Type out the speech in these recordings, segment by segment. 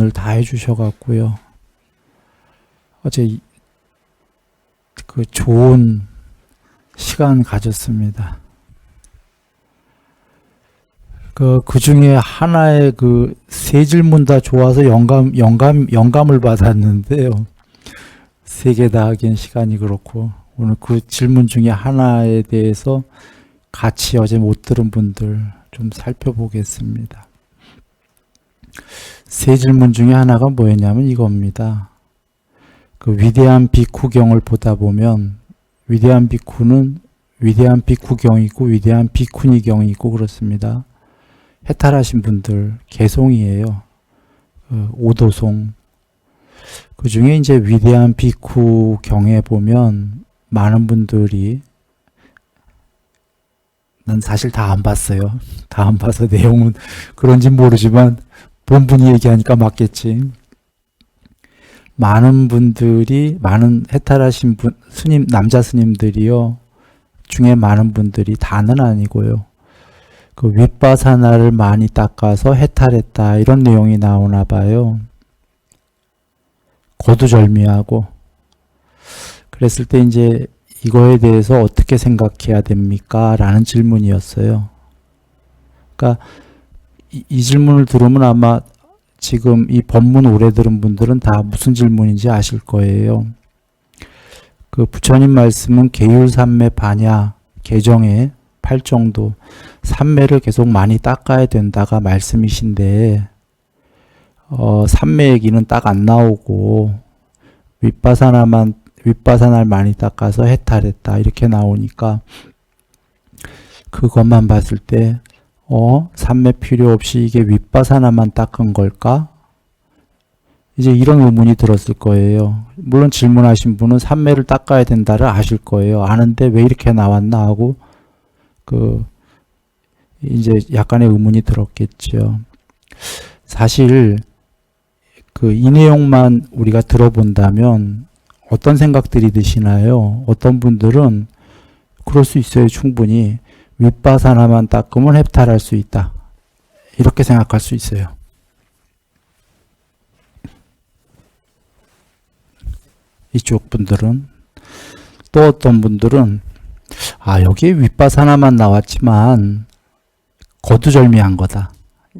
오늘 다 해주셔갖고요. 어제 그 좋은 시간 가졌습니다. 그 중에 하나의 그 세 질문 다 좋아서 영감을 받았는데요. 세 개 다 하기엔 시간이 그렇고, 오늘 그 질문 중에 하나에 대해서 같이 어제 못 들은 분들 좀 살펴보겠습니다. 세 질문 중에 하나가 뭐였냐면 이겁니다. 그 위대한 비쿠경을 보다 보면 위대한 비쿠는 위대한 비쿠경이 있고 위대한 비쿠니경이 있고 그렇습니다. 해탈하신 분들 개송이에요. 오도송. 그 중에 이제 위대한 비쿠경에 보면 많은 분들이, 난 사실 다 안 봤어요. 다 안 봐서 내용은 그런지 모르지만 본분이 얘기하니까 맞겠지. 많은 분들이, 많은 해탈하신 분, 스님, 남자 스님들이요, 중에 많은 분들이, 다는 아니고요, 그 윗바사나를 많이 닦아서 해탈했다, 이런 내용이 나오나 봐요. 거두절미하고. 그랬을 때 이제 이거에 대해서 어떻게 생각해야 됩니까? 라는 질문이었어요. 그러니까 이 질문을 들으면 아마 지금 이 법문 오래 들은 분들은 다 무슨 질문인지 아실 거예요. 그 부처님 말씀은 계율삼매 반야, 개정에 8정도, 삼매를 계속 많이 닦아야 된다가 말씀이신데, 삼매 얘기는 딱 안 나오고, 윗바사나를 많이 닦아서 해탈했다, 이렇게 나오니까, 그것만 봤을 때, 삼매 필요 없이 이게 윗바사나만 닦은 걸까? 이제 이런 의문이 들었을 거예요. 물론 질문하신 분은 삼매를 닦아야 된다를 아실 거예요. 아는데 왜 이렇게 나왔나 하고, 이제 약간의 의문이 들었겠죠. 사실, 이 내용만 우리가 들어본다면 어떤 생각들이 드시나요? 어떤 분들은 그럴 수 있어요. 충분히. 윗바사나만 닦으면 해탈할 수 있다. 이렇게 생각할 수 있어요. 이쪽 분들은. 또 어떤 분들은 여기에 윗바사나만 나왔지만 거두절미한 거다.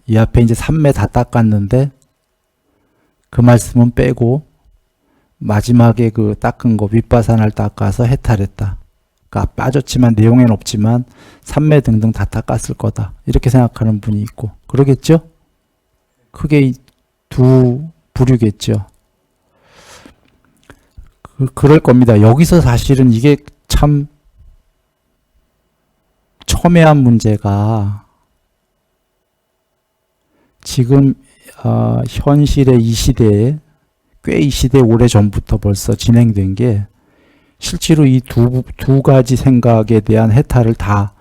이 앞에 이제 삼매 다 닦았는데 그 말씀은 빼고 마지막에 그 닦은 거 윗바사나를 닦아서 해탈했다. 그러니까 빠졌지만 내용엔 없지만 삼매 등등 다 닦았을 거다. 이렇게 생각하는 분이 있고 그러겠죠? 크게 두 부류겠죠. 그럴 겁니다. 여기서 사실은 이게 참 첨예한 문제가 지금 현실의 이 시대에 꽤 이 시대 오래전부터 벌써 진행된 게 실제로 이 두 가지 생각에 대한 해탈을 다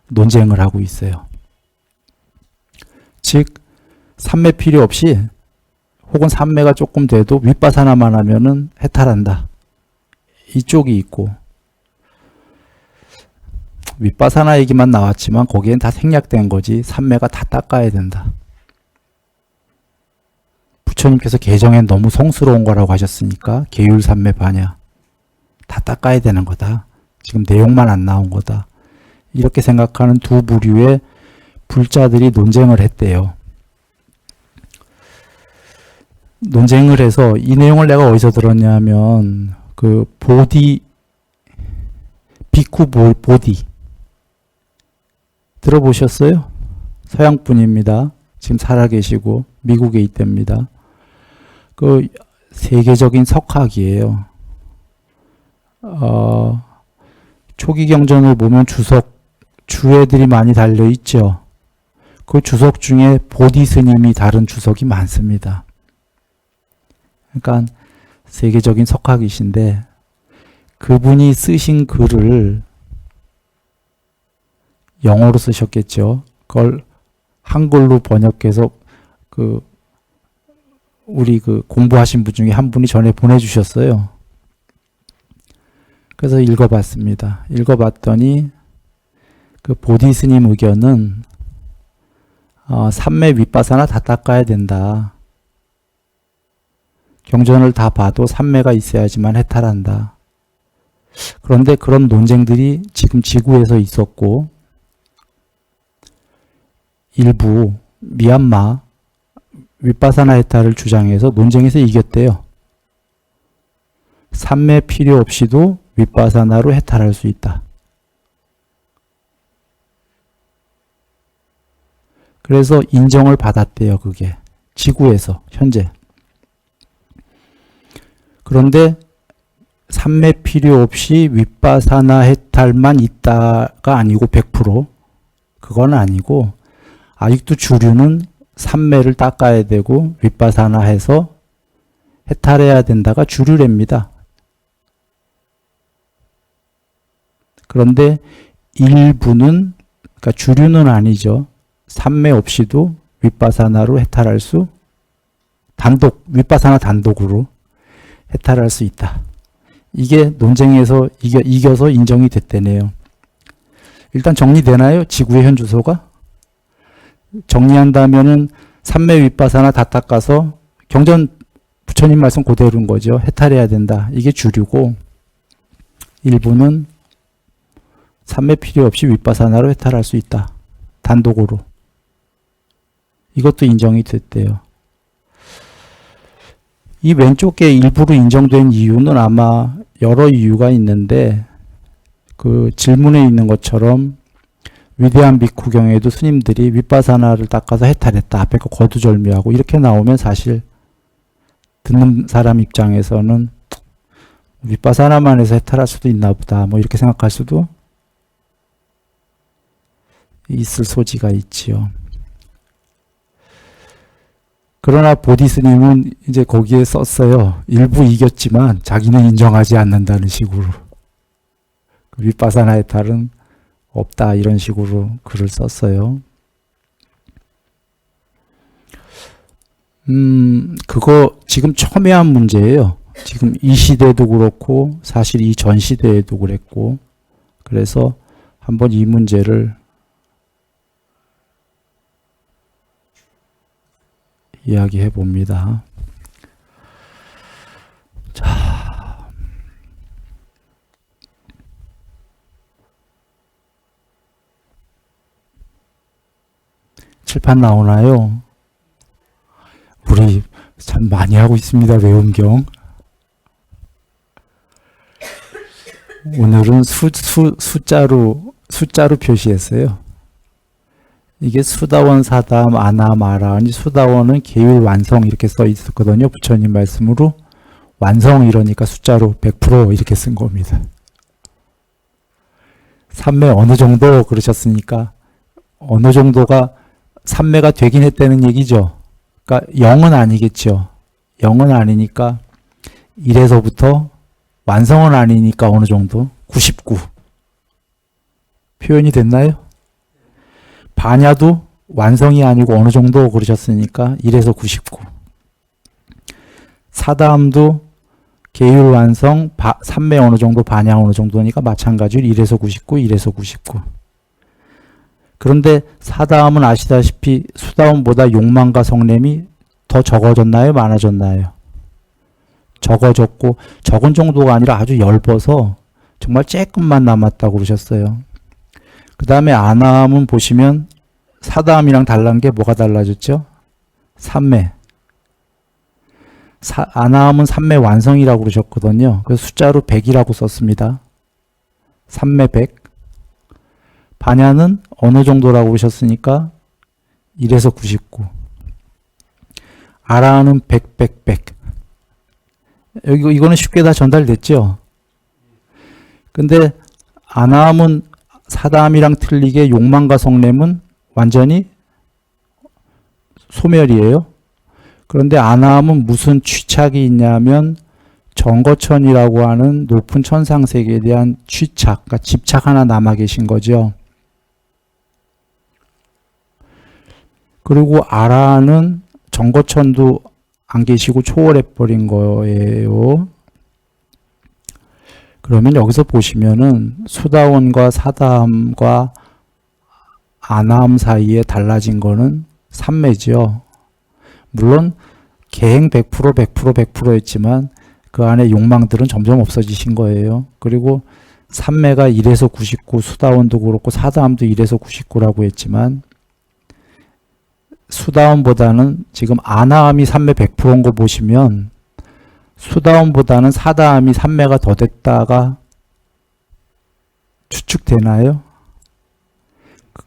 논쟁을 하고 있어요. 즉 삼매 필요 없이 혹은 삼매가 조금 돼도 윗바사나만 하면은 해탈한다. 이쪽이 있고 윗바사나 얘기만 나왔지만 거기엔 다 생략된 거지 삼매가 다 닦아야 된다. 부처님께서 개정엔 너무 성스러운 거라고 하셨으니까 계율삼매 반야 다 닦아야 되는 거다. 지금 내용만 안 나온 거다. 이렇게 생각하는 두 부류의 불자들이 논쟁을 했대요. 논쟁을 해서 이 내용을 내가 어디서 들었냐면 그 비쿠 보디 들어보셨어요? 서양 분입니다. 지금 살아계시고 미국에 있답니다. 그 세계적인 석학이에요. 초기 경전을 보면 주애들이 많이 달려 있죠. 그 주석 중에 보디 스님이 다른 주석이 많습니다. 그러니까 세계적인 석학이신데 그분이 쓰신 글을 영어로 쓰셨겠죠. 그걸 한글로 번역해서 우리 공부하신 분 중에 한 분이 전에 보내주셨어요. 그래서 읽어봤습니다. 읽어봤더니 그 보디 스님 의견은 삼매 윗바사나 다 닦아야 된다. 경전을 다 봐도 삼매가 있어야지만 해탈한다. 그런데 그런 논쟁들이 지금 지구에서 있었고 일부 미얀마 윗바사나 해탈을 주장해서 논쟁에서 이겼대요. 삼매 필요 없이도 윗바사나로 해탈할 수 있다. 그래서 인정을 받았대요. 그게 지구에서 현재. 그런데 삼매 필요 없이 윗바사나 해탈만 있다가 아니고 100% 그건 아니고 아직도 주류는 삼매를 닦아야 되고 윗바사나 해서 해탈해야 된다가 주류랍니다. 그런데 일부는 그러니까 주류는 아니죠. 삼매 없이도 윗바사나로 해탈할 수 윗바사나 단독으로 해탈할 수 있다. 이게 논쟁에서 이겨서 인정이 됐대네요. 일단 정리되나요? 지구의 현 주소가? 정리한다면은 삼매 윗바사나 다 닦아서 경전 부처님 말씀 그대로인 거죠. 해탈해야 된다. 이게 주류고 일부는 삼매 필요 없이 윗바사나로 해탈할 수 있다. 단독으로. 이것도 인정이 됐대요. 이 왼쪽 게 일부로 인정된 이유는 아마 여러 이유가 있는데 그 질문에 있는 것처럼 위대한 비쿠경에도 스님들이 윗바사나를 닦아서 해탈했다. 앞에 거 거두절미하고 이렇게 나오면 사실 듣는 사람 입장에서는 윗바사나만 해서 해탈할 수도 있나 보다. 뭐 이렇게 생각할 수도 있을 소지가 있지요. 그러나 보디스님은 이제 거기에 썼어요. 일부 이겼지만 자기는 인정하지 않는다는 식으로. 윗바사나 해탈은 없다 이런 식으로 글을 썼어요. 그거 지금 첨예한 문제예요. 지금 이 시대도 그렇고 사실 이 전 시대에도 그랬고 그래서 한번 이 문제를 이야기해 봅니다. 자, 칠판 나오나요? 우리 참 많이 하고 있습니다. 외음경. 오늘은 숫자로 표시했어요. 이게 수다원, 사담, 아나, 마라. 수다원은 계율, 완성 이렇게 써 있었거든요. 부처님 말씀으로. 완성 이러니까 숫자로 100% 이렇게 쓴 겁니다. 삼매 어느 정도 그러셨으니까 어느 정도가 삼매가 되긴 했다는 얘기죠. 그러니까 0은 아니겠죠. 0은 아니니까 1에서부터 완성은 아니니까 어느 정도 99. 표현이 됐나요? 반야도 완성이 아니고 어느 정도 그러셨으니까 1에서 99. 사다음도 계율 완성, 삼매 어느 정도, 반야 어느 정도니까 마찬가지로 1에서 99, 1에서 99. 그런데 사다음은 아시다시피 수다음보다 욕망과 성냄이 더 적어졌나요? 많아졌나요? 적어졌고 적은 정도가 아니라 아주 엷어서 정말 조금만 남았다고 그러셨어요. 그 다음에 아나함은 보시면 사다함이랑 달란 게 뭐가 달라졌죠? 삼매. 아나함은 삼매 완성이라고 그러셨거든요. 그래서 숫자로 100이라고 썼습니다. 삼매 100. 반야는 어느 정도라고 그러셨으니까 1에서 99. 아라는 100, 100, 100. 이거는 쉽게 다 전달됐죠? 근데 아나함은 사다함이랑 틀리게 욕망과 성냄은 완전히 소멸이에요. 그런데 아나함은 무슨 취착이 있냐면 정거천이라고 하는 높은 천상세계에 대한 취착, 그러니까 집착 하나 남아 계신 거죠. 그리고 아라는 정거천도 안 계시고 초월해버린 거예요. 그러면 여기서 보시면은 수다원과 사다함과 아나함 사이에 달라진 거는 삼매죠. 물론 계행 100%였지만 그 안에 욕망들은 점점 없어지신 거예요. 그리고 삼매가 1에서 99, 수다원도 그렇고 사다함도 1에서 99라고 했지만 수다원보다는 지금 아나함이 삼매 100%인 거 보시면 수다원보다는 사다함이 삼매가 더 됐다가 추측되나요?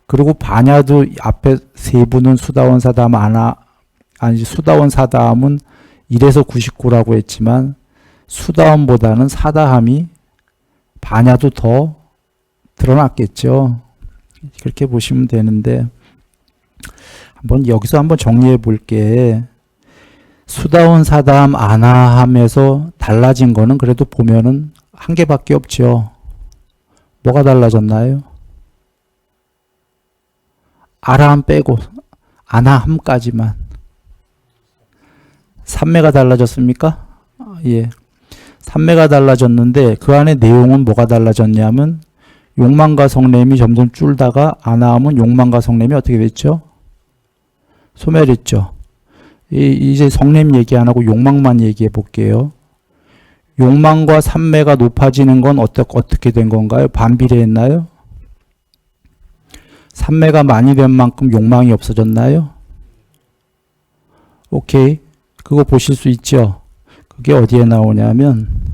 그리고 반야도 앞에 세 분은 수다원, 사다함, 수다원, 사다함은 1에서 99라고 했지만 수다원보다는 사다함이 반야도 더 드러났겠죠. 그렇게 보시면 되는데 여기서 한번 정리해 볼게. 수다원, 사다함, 아나함에서 달라진 거는 그래도 보면은 한 개밖에 없죠. 뭐가 달라졌나요? 아라함 빼고 아나함까지만. 삼매가 달라졌습니까? 예. 삼매가 달라졌는데 그 안에 내용은 뭐가 달라졌냐면 욕망과 성냄이 점점 줄다가 아나함은 욕망과 성냄이 어떻게 됐죠? 소멸했죠. 이제 성냄 얘기 안 하고 욕망만 얘기해 볼게요. 욕망과 삼매가 높아지는 건 어떻게 된 건가요? 반비례했나요? 삼매가 많이 된 만큼 욕망이 없어졌나요? 오케이. 그거 보실 수 있죠? 그게 어디에 나오냐면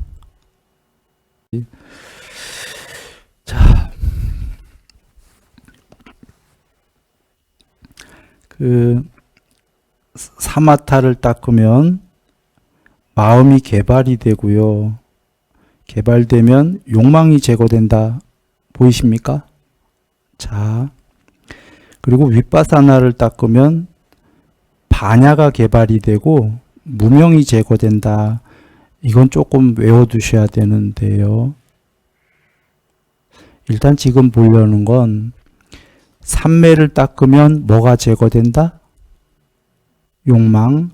자, 사마타를 닦으면 마음이 개발이 되고요. 개발되면 욕망이 제거된다. 보이십니까? 자, 그리고 윗바사나를 닦으면 반야가 개발이 되고 무명이 제거된다. 이건 조금 외워두셔야 되는데요. 일단 지금 보려는 건 삼매를 닦으면 뭐가 제거된다? 욕망.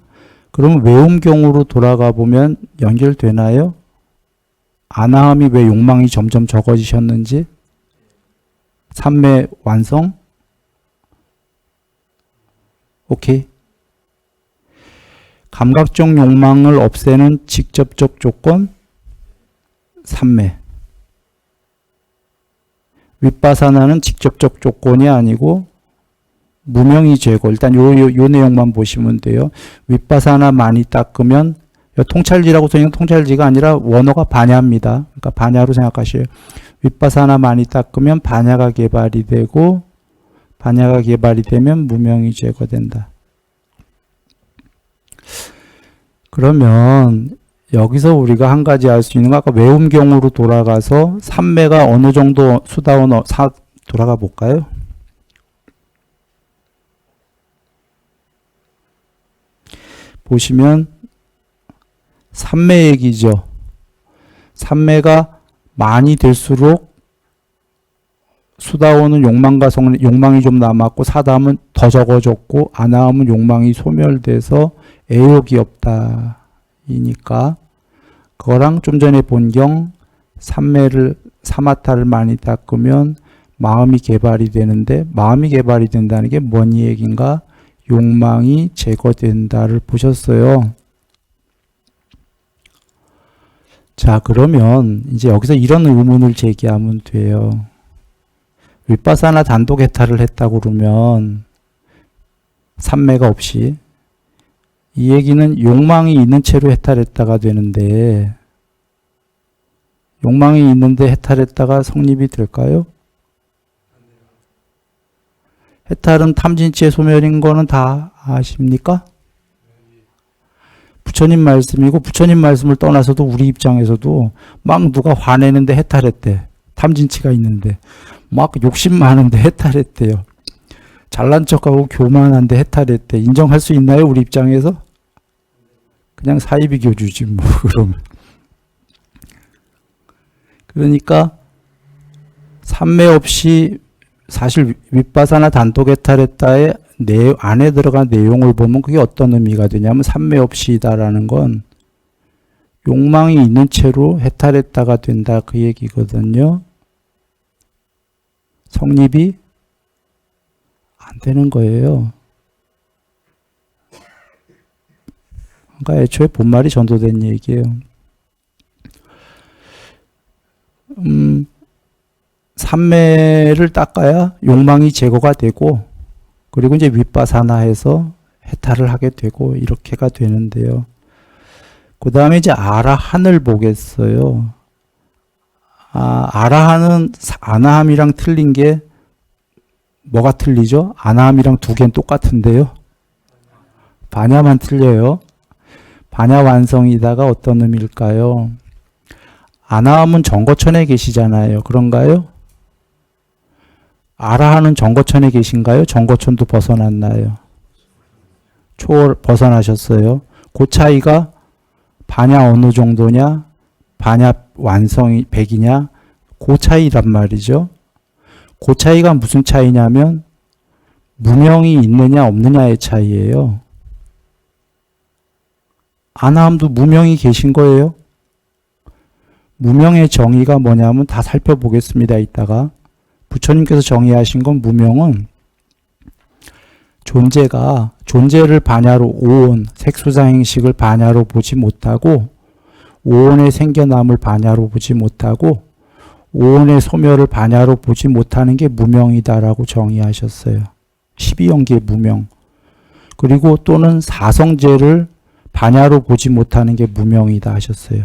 그럼 외음경으로 돌아가 보면 연결되나요? 아나함이 왜 욕망이 점점 적어지셨는지? 삼매 완성? 오케이. 감각적 욕망을 없애는 직접적 조건? 삼매. 윗바사나는 직접적 조건이 아니고 무명이 제거. 일단 요 내용만 보시면 돼요. 윗바사나 많이 닦으면 통찰지라고 써있는 통찰지가 아니라 원어가 반야입니다. 그러니까 반야로 생각하셔요. 윗바사나 많이 닦으면 반야가 개발이 되고 반야가 개발이 되면 무명이 제거된다. 그러면 여기서 우리가 한 가지 알 수 있는 거 아까 외음경으로 돌아가서 삼매가 어느 정도 수다원 돌아가 볼까요? 보시면 삼매 얘기죠. 삼매가 많이 될수록 수다원은 욕망이 좀 남았고 사다함은 더 적어졌고 아나함은 욕망이 소멸돼서 애욕이 없다. 이니까 그거랑 좀 전에 본경 사마타를 많이 닦으면 마음이 개발이 되는데 마음이 개발이 된다는 게 뭔 얘기인가? 욕망이 제거된다를 보셨어요. 자, 그러면 이제 여기서 이런 의문을 제기하면 돼요. 윗바사나 단독 해탈을 했다고 그러면 삼매가 없이 이 얘기는 욕망이 있는 채로 해탈했다가 되는데 욕망이 있는데 해탈했다가 성립이 될까요? 해탈은 탐진치의 소멸인 거는 다 아십니까? 부처님 말씀이고 부처님 말씀을 떠나서도 우리 입장에서도 막 누가 화내는데 해탈했대. 탐진치가 있는데 막 욕심 많은데 해탈했대요. 잘난 척하고 교만한데 해탈했대. 인정할 수 있나요? 우리 입장에서? 그냥 사이비교주지 뭐 그러면. 그러니까 삼매 없이 사실 윗바사나 단독 해탈했다의 안에 들어간 내용을 보면 그게 어떤 의미가 되냐면 삼매 없이다라는 건 욕망이 있는 채로 해탈했다가 된다 그 얘기거든요. 성립이 안 되는 거예요. 그러니까 애초에 본말이 전도된 얘기예요. 삼매를 닦아야 욕망이 제거가 되고, 그리고 이제 윗바사나해서 해탈을 하게 되고, 이렇게가 되는데요. 그 다음에 이제 아라한을 보겠어요. 아라한은 아나함이랑 틀린 게 뭐가 틀리죠? 아나함이랑 두 개는 똑같은데요. 반야만 틀려요. 반야 완성이다가 어떤 의미일까요? 아나함은 정거천에 계시잖아요. 그런가요? 아라한은 정거천에 계신가요? 정거천도 벗어났나요? 초월 벗어나셨어요. 그 차이가 반야 어느 정도냐? 반야 완성이 100이냐? 그 차이란 말이죠. 그 차이가 무슨 차이냐면 무명이 있느냐 없느냐의 차이예요. 아나함도 무명이 계신 거예요. 무명의 정의가 뭐냐면 다 살펴보겠습니다. 이따가. 부처님께서 정의하신 건 무명은 존재를 반야로 오온, 색수상행식을 반야로 보지 못하고 오온의 생겨남을 반야로 보지 못하고 오온의 소멸을 반야로 보지 못하는 게 무명이다라고 정의하셨어요. 12연계의 무명. 그리고 또는 사성제를 반야로 보지 못하는 게 무명이다 하셨어요.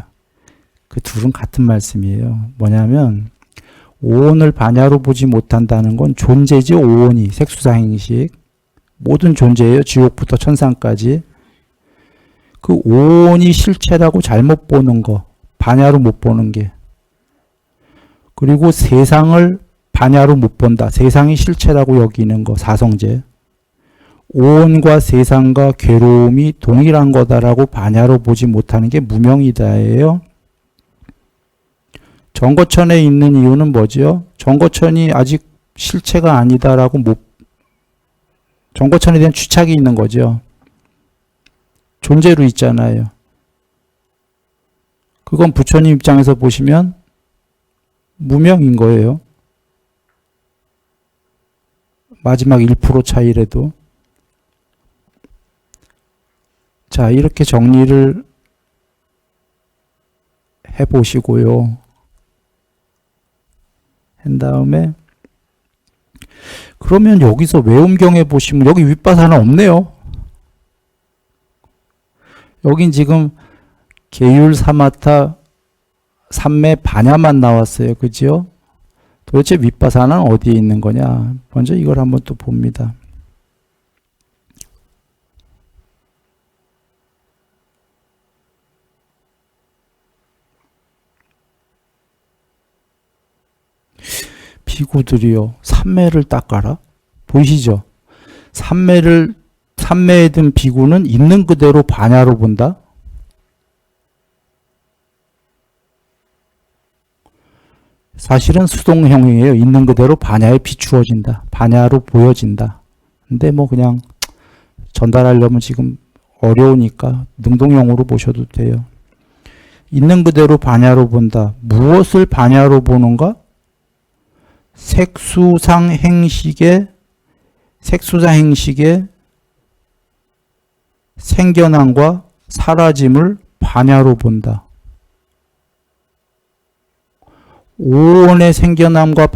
그 둘은 같은 말씀이에요. 뭐냐면 오온을 반야로 보지 못한다는 건 존재지. 오온이 색수상행식 모든 존재예요. 지옥부터 천상까지. 그 오온이 실체라고 잘못 보는 거, 반야로 못 보는 게. 그리고 세상을 반야로 못 본다. 세상이 실체라고 여기는 거, 사성제. 오온과 세상과 괴로움이 동일한 거다라고 반야로 보지 못하는 게 무명이다예요. 정거천에 있는 이유는 뭐죠? 정거천이 아직 실체가 아니다라고 정거천에 대한 취착이 있는 거죠. 존재로 있잖아요. 그건 부처님 입장에서 보시면 무명인 거예요. 마지막 1% 차이라도. 자, 이렇게 정리를 해보시고요. 한 다음에 그러면 여기서 외음경에 보시면 여기 윗바사는 없네요. 여긴 지금 계율 사마타 삼매 반야만 나왔어요. 그죠? 도대체 윗바사는 어디에 있는 거냐? 먼저 이걸 한번 또 봅니다. 비구들이요. 삼매를 닦아라. 보이시죠? 삼매에 든 비구는 있는 그대로 반야로 본다. 사실은 수동형이에요. 있는 그대로 반야에 비추어진다. 반야로 보여진다. 근데 뭐 그냥 전달하려면 지금 어려우니까 능동형으로 보셔도 돼요. 있는 그대로 반야로 본다. 무엇을 반야로 보는가? 색수상행식의 생겨남과 사라짐을 반야로 본다. 오온의 생겨남과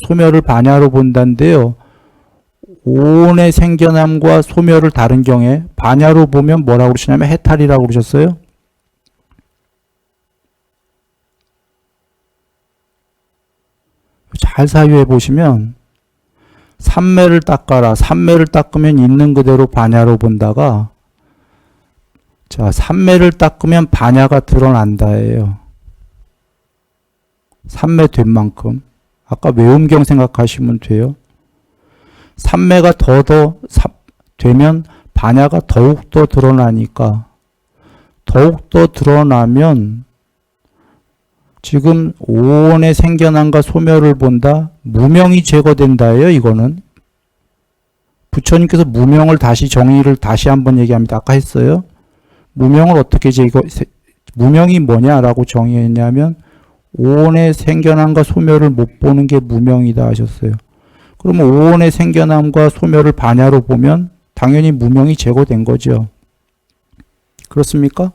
소멸을 반야로 본다는데요. 오온의 생겨남과 소멸을 다른 경우에 반야로 보면 뭐라고 그러시냐면 해탈이라고 그러셨어요. 잘 사유해 보시면 삼매를 닦아라. 삼매를 닦으면 있는 그대로 반야로 본다가 자, 삼매를 닦으면 반야가 드러난다예요. 삼매 된 만큼. 아까 외음경 생각하시면 돼요. 삼매가 더 되면 반야가 더욱더 드러나니까 더욱더 드러나면 지금 오온의 생겨남과 소멸을 본다. 무명이 제거된다예요. 이거는. 부처님께서 무명을 정의를 다시 한번 얘기합니다. 아까 했어요. 무명을 어떻게 무명이 뭐냐라고 정의했냐면 오온의 생겨남과 소멸을 못 보는 게 무명이다 하셨어요. 그러면 오온의 생겨남과 소멸을 반야로 보면 당연히 무명이 제거된 거죠. 그렇습니까?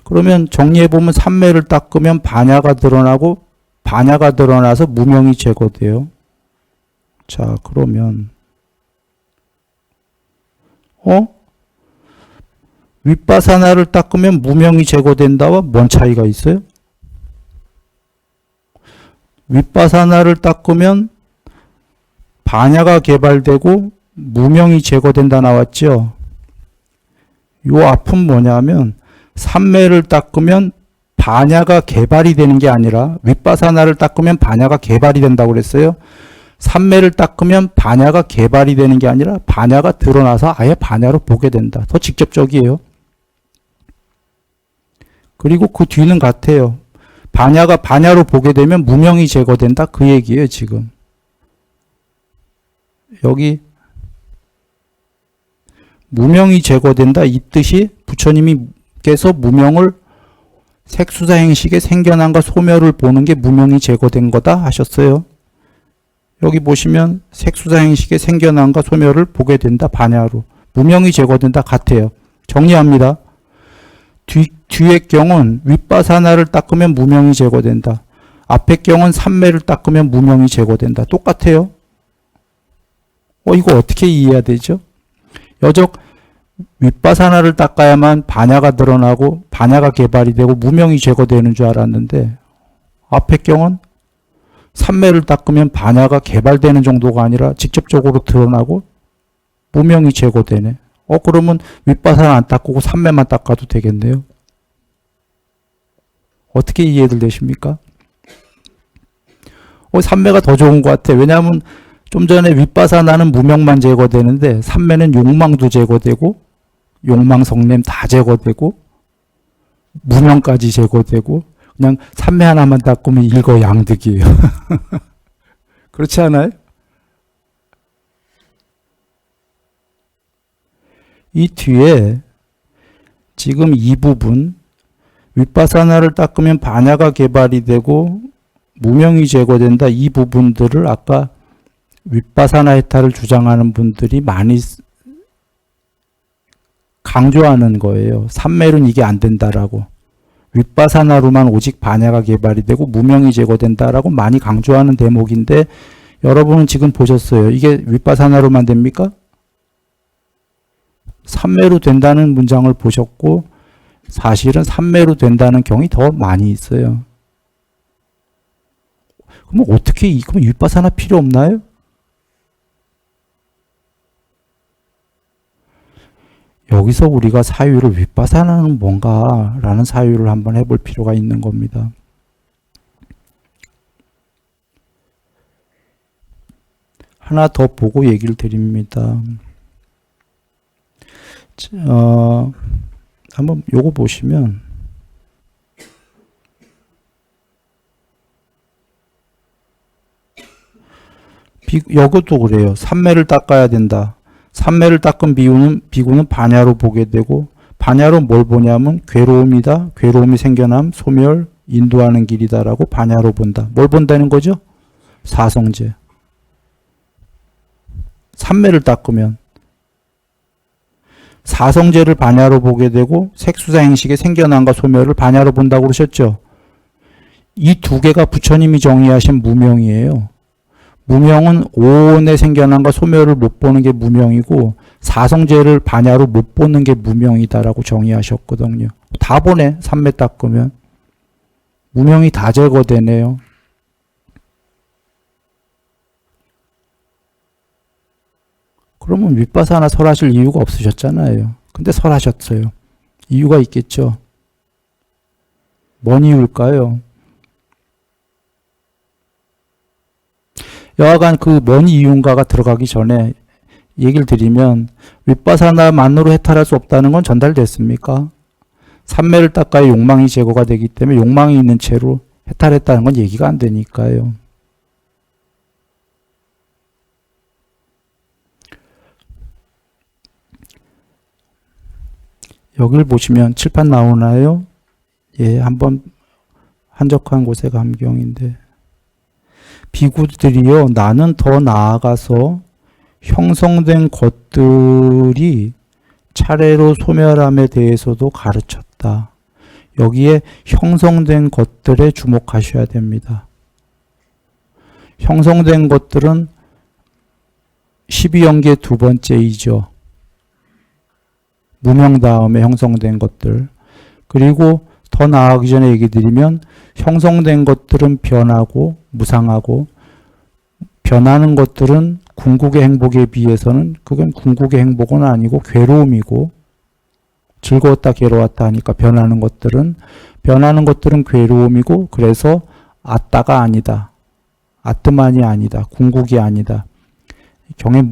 그러면 정리해보면 삼매를 닦으면 반야가 드러나고 반야가 드러나서 무명이 제거돼요. 자, 그러면 윗바사나를 닦으면 무명이 제거된다와 뭔 차이가 있어요? 윗바사나를 닦으면 반야가 개발되고 무명이 제거된다 나왔죠. 요 앞은 뭐냐면 삼매를 닦으면 반야가 개발이 되는 게 아니라 윗바사나를 닦으면 반야가 개발이 된다고 그랬어요. 삼매를 닦으면 반야가 개발이 되는 게 아니라 반야가 드러나서 아예 반야로 보게 된다. 더 직접적이에요. 그리고 그 뒤는 같아요. 반야가 반야로 보게 되면 무명이 제거된다. 그 얘기예요, 지금. 무명이 제거된다. 이 뜻이 부처님께서 무명을 색수사 행식의 생겨남과 소멸을 보는 게 무명이 제거된 거다 하셨어요. 여기 보시면 색수사 행식의 생겨남과 소멸을 보게 된다. 반야로. 무명이 제거된다. 같아요. 정리합니다. 뒤의 경은 윗바사나를 닦으면 무명이 제거된다. 앞의 경은 삼매를 닦으면 무명이 제거된다. 똑같아요. 이거 어떻게 이해해야 되죠? 여적 윗바사나를 닦아야만 반야가 드러나고 반야가 개발이 되고 무명이 제거되는 줄 알았는데 앞의 경은 삼매를 닦으면 반야가 개발되는 정도가 아니라 직접적으로 드러나고 무명이 제거되네. 그러면 윗바사나 안 닦고 삼매만 닦아도 되겠네요. 어떻게 이해들 되십니까? 삼매가 더 좋은 것 같아. 왜냐하면 좀 전에 윗바사나는 무명만 제거되는데 삼매는 욕망도 제거되고 욕망 성냄 다 제거되고 무명까지 제거되고 그냥 삼매 하나만 닦으면 일거양득이에요. 그렇지 않아요? 이 뒤에 지금 이 부분 윗바사나를 닦으면 반야가 개발이 되고 무명이 제거된다. 이 부분들을 아까 윗바사나 해탈을 주장하는 분들이 많이 강조하는 거예요. 삼매는 이게 안 된다라고. 윗바사나로만 오직 반야가 개발이 되고 무명이 제거된다라고 많이 강조하는 대목인데 여러분은 지금 보셨어요. 이게 윗바사나로만 됩니까? 삼매로 된다는 문장을 보셨고 사실은 삼매로 된다는 경우가 더 많이 있어요. 그럼 어떻게 그럼 윗바사나 필요 없나요? 여기서 우리가 사유를 윗바사나는 뭔가라는 사유를 한번 해볼 필요가 있는 겁니다. 하나 더 보고 얘기를 드립니다. 한번 요거 보시면 여것도 그래요. 삼매를 닦아야 된다. 삼매를 닦은 비구는 반야로 보게 되고 반야로 뭘 보냐면 괴로움이다. 괴로움이 생겨남 소멸 인도하는 길이다라고 반야로 본다. 뭘 본다는 거죠? 사성제. 삼매를 닦으면 사성제를 반야로 보게 되고 색수사 행식의 생겨남과 소멸을 반야로 본다고 그러셨죠. 이 두 개가 부처님이 정의하신 무명이에요. 무명은 오온의 생겨남과 소멸을 못 보는 게 무명이고 사성제를 반야로 못 보는 게 무명이다라고 정의하셨거든요. 다 보네. 삼매 닦으면. 무명이 다 제거되네요. 그러면 윗바사나 설하실 이유가 없으셨잖아요. 근데 설하셨어요. 이유가 있겠죠. 뭔 이유일까요? 여하간 그 뭔 이유인가가 들어가기 전에 얘기를 드리면 윗바사나만으로 해탈할 수 없다는 건 전달됐습니까? 삼매를 닦아야 욕망이 제거가 되기 때문에 욕망이 있는 채로 해탈했다는 건 얘기가 안 되니까요. 여기를 보시면 칠판 나오나요? 예, 한번 한적한 곳의 감경인데 비구들이요, 나는 더 나아가서 형성된 것들이 차례로 소멸함에 대해서도 가르쳤다. 여기에 형성된 것들에 주목하셔야 됩니다. 형성된 것들은 12연계 두 번째이죠. 무명 다음에 형성된 것들. 그리고 더 나아가기 전에 얘기 드리면 형성된 것들은 변하고 무상하고 변하는 것들은 궁극의 행복에 비해서는 그건 궁극의 행복은 아니고 괴로움이고 즐거웠다 괴로웠다 하니까 변하는 것들은 괴로움이고 그래서 아따가 아니다. 아뜨만이 아니다. 궁극이 아니다. 경에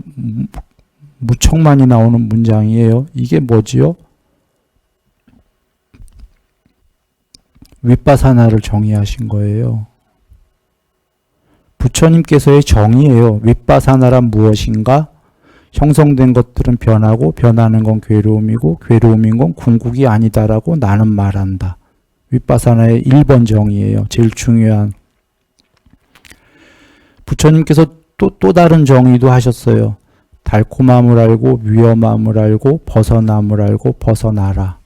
무척 많이 나오는 문장이에요. 이게 뭐지요? 윗바사나를 정의하신 거예요. 부처님께서의 정의예요. 윗바사나란 무엇인가? 형성된 것들은 변하고 변하는 건 괴로움이고 괴로움인 건 궁극이 아니다라고 나는 말한다. 윗바사나의 1번 정의예요. 제일 중요한. 부처님께서 또 다른 정의도 하셨어요. 달콤함을 알고 위험함을 알고 벗어남을 알고 벗어나라.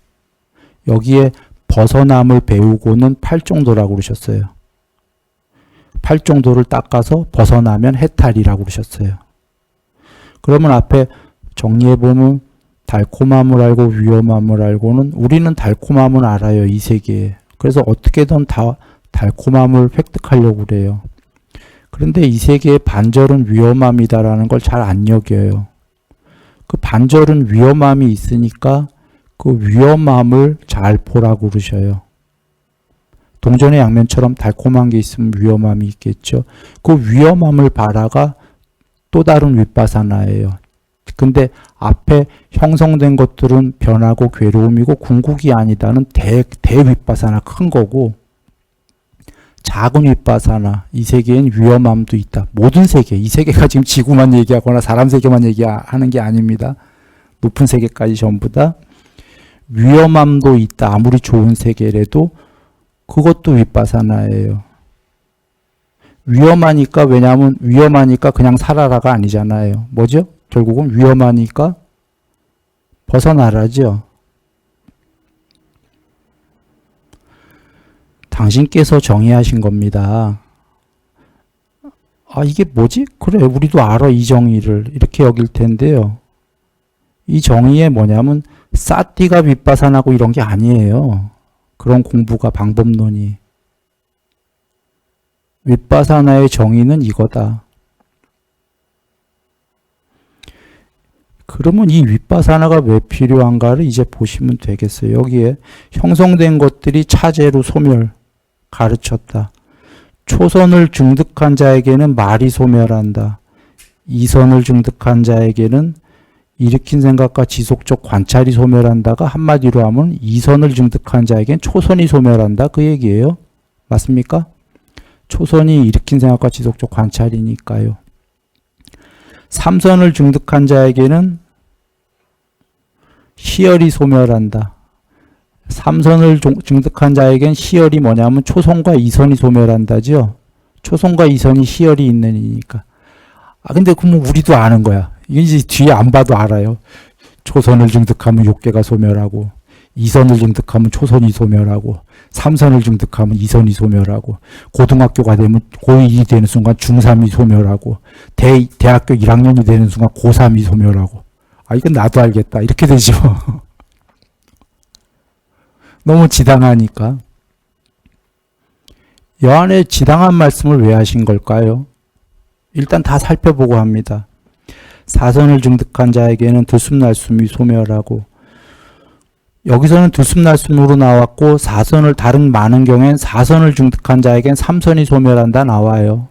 여기에 벗어남을 배우고는 팔정도라고 그러셨어요. 팔정도를 닦아서 벗어나면 해탈이라고 그러셨어요. 그러면 앞에 정리해보면 달콤함을 알고 위험함을 알고는 우리는 달콤함을 알아요. 이 세계에. 그래서 어떻게든 다 달콤함을 획득하려고 그래요. 그런데 이 세계의 반절은 위험함이다라는 걸 잘 안 여겨요. 그 반절은 위험함이 있으니까 그 위험함을 잘 보라고 그러셔요. 동전의 양면처럼 달콤한 게 있으면 위험함이 있겠죠. 그 위험함을 바라가 또 다른 윗바사나예요. 근데 앞에 형성된 것들은 변하고 괴로움이고 궁극이 아니다는 대윗바사나 큰 거고 작은 윗바사나 이 세계엔 위험함도 있다. 모든 세계, 이 세계가 지금 지구만 얘기하거나 사람 세계만 얘기하는 게 아닙니다. 높은 세계까지 전부 다 위험함도 있다. 아무리 좋은 세계라도 그것도 윗바사나예요. 위험하니까 왜냐하면 위험하니까 그냥 살아라가 아니잖아요. 뭐죠? 결국은 위험하니까 벗어나라죠. 당신께서 정의하신 겁니다. 아 이게 뭐지? 그래 우리도 알아 이 정의를 이렇게 여길 텐데요. 이 정의에 뭐냐면 사띠가 윗바사나고 이런 게 아니에요. 그런 공부가 방법론이. 윗바사나의 정의는 이거다. 그러면 이 윗바사나가 왜 필요한가를 이제 보시면 되겠어요. 여기에 형성된 것들이 차제로 소멸 가르쳤다. 초선을 증득한 자에게는 말이 소멸한다. 이선을 증득한 자에게는 일으킨 생각과 지속적 관찰이 소멸한다가 한마디로 하면 이선을 증득한 자에겐 초선이 소멸한다. 그 얘기예요. 맞습니까? 초선이 일으킨 생각과 지속적 관찰이니까요. 삼선을 증득한 자에게는 희열이 소멸한다. 삼선을 증득한 자에겐 희열이 뭐냐면 초선과 이선이 소멸한다죠. 초선과 이선이 희열이 있는 이니까. 아 근데 그럼 우리도 아는 거야. 이게 이제 뒤에 안 봐도 알아요. 초선을 증득하면 욕계가 소멸하고 이선을 증득하면 초선이 소멸하고 삼선을 증득하면 이선이 소멸하고 고등학교가 되면 고1이 되는 순간 중3이 소멸하고 대학교 1학년이 되는 순간 고3이 소멸하고 아 이건 나도 알겠다 이렇게 되죠. 너무 지당하니까. 여안에 지당한 말씀을 왜 하신 걸까요? 일단 다 살펴보고 합니다. 사선을 증득한 자에게는 들숨날숨이 소멸하고 여기서는 들숨날숨으로 나왔고 사선을 다른 많은 경우엔 사선을 증득한 자에겐 삼선이 소멸한다 나와요.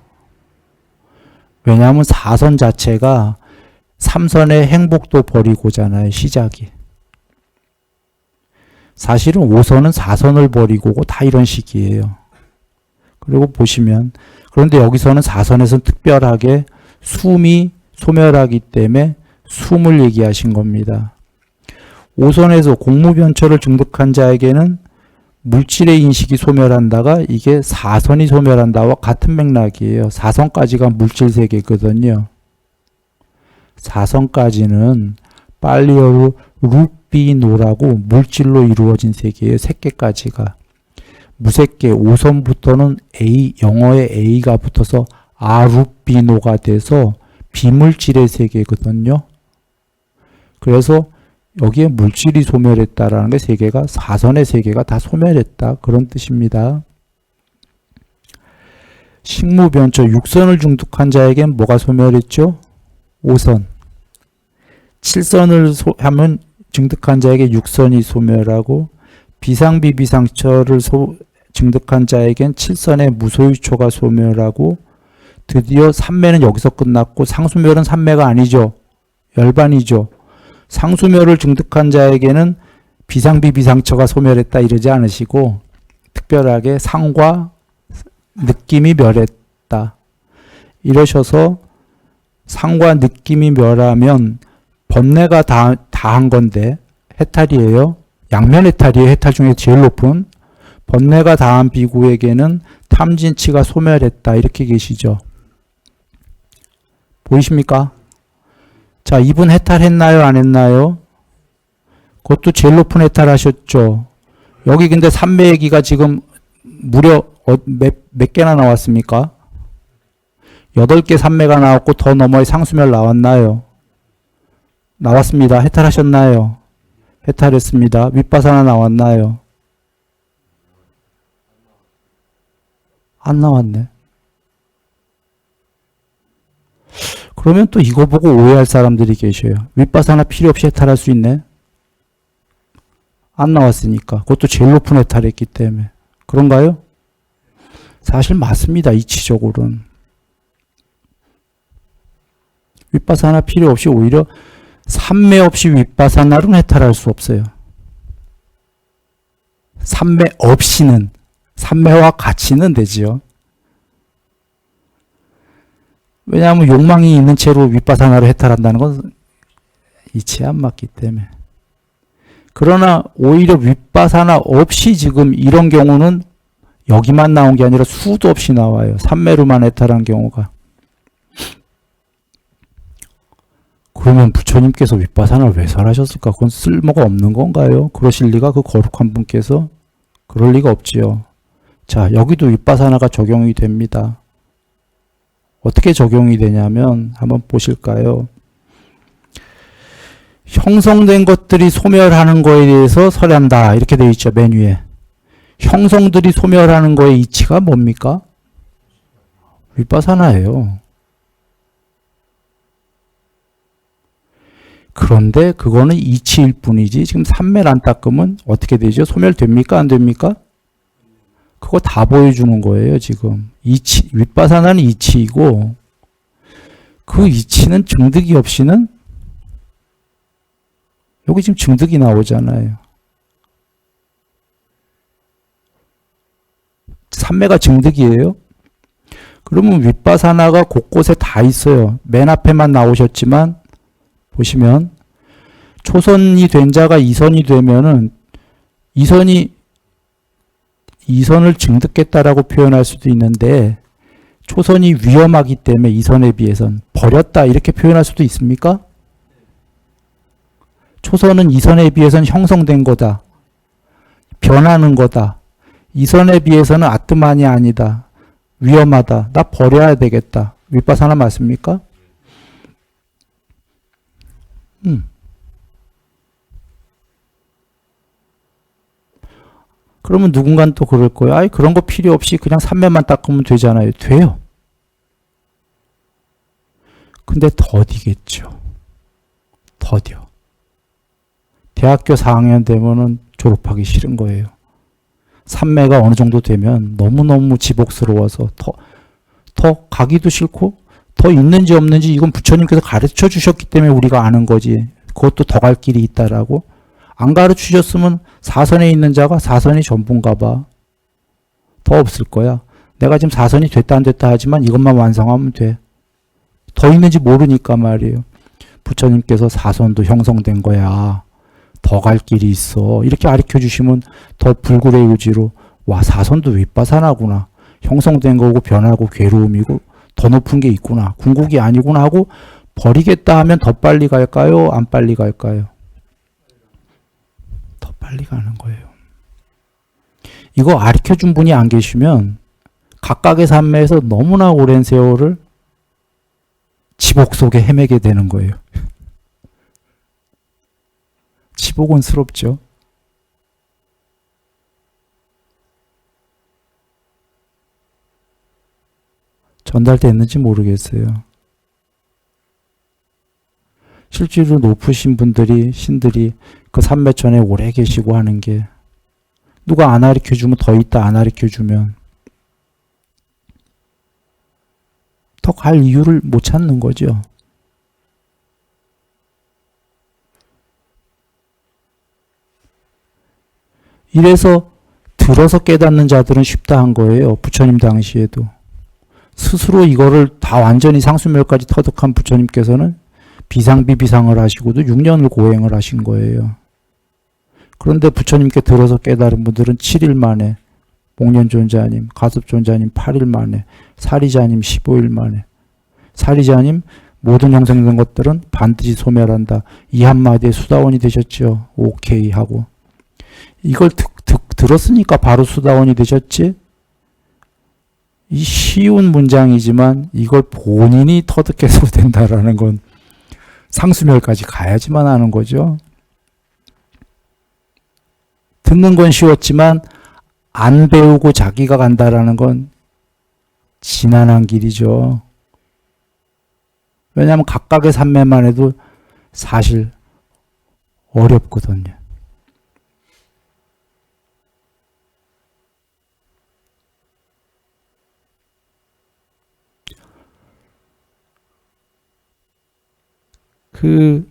왜냐하면 사선 자체가 삼선의 행복도 버리고잖아요. 시작이. 사실은 5선은 4선을 버리고고 다 이런 식이에요. 그리고 보시면 그런데 여기서는 4선에서는 특별하게 숨이 소멸하기 때문에 숨을 얘기하신 겁니다. 5선에서 공무변처를 증득한 자에게는 물질의 인식이 소멸한다가 이게 4선이 소멸한다와 같은 맥락이에요. 4선까지가 물질 세계거든요. 4선까지는 빨리어로 아룻비노라고 물질로 이루어진 세계예요. 세 개까지가. 무색계 5선부터는 A, 영어에 A가 붙어서 아룻비노가 돼서 비물질의 세계거든요. 그래서 여기에 물질이 소멸했다라는 게 세계가, 사선의 세계가 다 소멸했다. 그런 뜻입니다. 식무변처 6선을 중독한 자에겐 뭐가 소멸했죠? 5선. 7선을 하면 증득한 자에게 6선이 소멸하고, 비상비비상처를 증득한 자에겐 7선의 무소유초가 소멸하고, 드디어 삼매는 여기서 끝났고 상수멸은 삼매가 아니죠. 열반이죠. 상수멸을 증득한 자에게는 비상비비상처가 소멸했다 이러지 않으시고 특별하게 상과 느낌이 멸했다 이러셔서, 상과 느낌이 멸하면 번뇌가 다 한 건데 해탈이에요. 양면 해탈이에요. 해탈 중에 제일 높은. 번뇌가 다한 비구에게는 탐진치가 소멸했다 이렇게 계시죠. 보이십니까? 자, 이분 해탈했나요? 안 했나요? 그것도 제일 높은 해탈하셨죠. 여기 근데 삼매 얘기가 지금 무려 몇 개나 나왔습니까? 8개 삼매가 나왔고 더 너머에 상수멸 나왔나요? 나왔습니다. 해탈하셨나요? 해탈했습니다. 윗바사나 나왔나요? 안 나왔네. 그러면 또 이거 보고 오해할 사람들이 계셔요. 윗바사나 필요 없이 해탈할 수 있네? 안 나왔으니까. 그것도 제일 높은 해탈했기 때문에. 그런가요? 사실 맞습니다. 이치적으로는. 윗바사나 필요 없이 오히려 삼매 없이 윗바사나로는 해탈할 수 없어요. 삼매 없이는, 삼매와 같이는 되지요. 왜냐하면 욕망이 있는 채로 윗바사나를 해탈한다는 건 이치에 안 맞기 때문에. 그러나 오히려 윗바사나 없이 지금 이런 경우는 여기만 나온 게 아니라 수도 없이 나와요. 삼매로만 해탈한 경우가. 그러면 부처님께서 윗바사나를 왜 설하셨을까? 그건 쓸모가 없는 건가요? 그러실 리가, 그 거룩한 분께서? 그럴 리가 없지요. 자, 여기도 윗바사나가 적용이 됩니다. 어떻게 적용이 되냐면 한번 보실까요? 형성된 것들이 소멸하는 거에 대해서 설한다 이렇게 되어 있죠. 맨 위에. 형성들이 소멸하는 거의 이치가 뭡니까? 윗바사나예요. 그런데 그거는 이치일 뿐이지 지금 삼매를 안 닦으면 어떻게 되죠? 소멸됩니까? 안 됩니까? 그거 다 보여주는 거예요. 지금 이치, 윗바사나는 이치이고 그 이치는 증득이 없이는, 여기 지금 증득이 나오잖아요. 삼매가 증득이에요. 그러면 윗바사나가 곳곳에 다 있어요. 맨 앞에만 나오셨지만 보시면 초선이 된 자가 이선이 되면은 이선을 증득했다라고 표현할 수도 있는데, 초선이 위험하기 때문에 이선에 비해선 버렸다 이렇게 표현할 수도 있습니까? 초선은 이선에 비해서는 형성된 거다. 변하는 거다. 이선에 비해서는 아트만이 아니다. 위험하다. 나 버려야 되겠다. 윗바사나 맞습니까? 그러면 누군가는 또 그럴 거예요. 아이, 그런 거 필요 없이 그냥 삼매만 닦으면 되잖아요. 돼요. 근데 더디겠죠. 더뎌. 대학교 4학년 되면은 졸업하기 싫은 거예요. 삼매가 어느 정도 되면 너무너무 지복스러워서 더 가기도 싫고, 더 있는지 없는지 이건 부처님께서 가르쳐 주셨기 때문에 우리가 아는 거지. 그것도 더 갈 길이 있다라고. 안 가르쳐 주셨으면 사선에 있는 자가 사선이 전부인가 봐. 더 없을 거야. 내가 지금 사선이 됐다 안 됐다 하지만 이것만 완성하면 돼. 더 있는지 모르니까 말이에요. 부처님께서 사선도 형성된 거야. 더 갈 길이 있어. 이렇게 가르쳐 주시면 더 불굴의 의지로, 와, 사선도 윗바사나구나. 형성된 거고 변하고 괴로움이고 더 높은 게 있구나. 궁극이 아니구나 하고 버리겠다 하면 더 빨리 갈까요? 안 빨리 갈까요? 빨리 가는 거예요. 이거 가르쳐준 분이 안 계시면 각각의 삶에서 너무나 오랜 세월을 지복 속에 헤매게 되는 거예요. 지복은 스럽죠. 전달됐는지 모르겠어요. 실제로 높으신 분들이, 신들이 그 삼매천에 오래 계시고 하는 게 누가 안 가르쳐주면 더 있다 안 가르쳐주면 더 갈 이유를 못 찾는 거죠. 이래서 들어서 깨닫는 자들은 쉽다 한 거예요. 부처님 당시에도. 스스로 이거를 다 완전히 상수멸까지 터득한 부처님께서는 비상비비상을 하시고도 6년을 고행을 하신 거예요. 그런데 부처님께 들어서 깨달은 분들은 7일 만에, 목련존자님, 가섭존자님 8일 만에, 사리자님 15일 만에. 사리자님 모든 형성된 것들은 반드시 소멸한다. 이 한마디에 수다원이 되셨죠. 오케이 하고. 이걸 들었으니까 바로 수다원이 되셨지. 이 쉬운 문장이지만 이걸 본인이 터득해서 된다라는 건 상수멸까지 가야지만 하는 거죠. 듣는 건 쉬웠지만 안 배우고 자기가 간다라는 건 지난한 길이죠. 왜냐하면 각각의 삼매만 해도 사실 어렵거든요.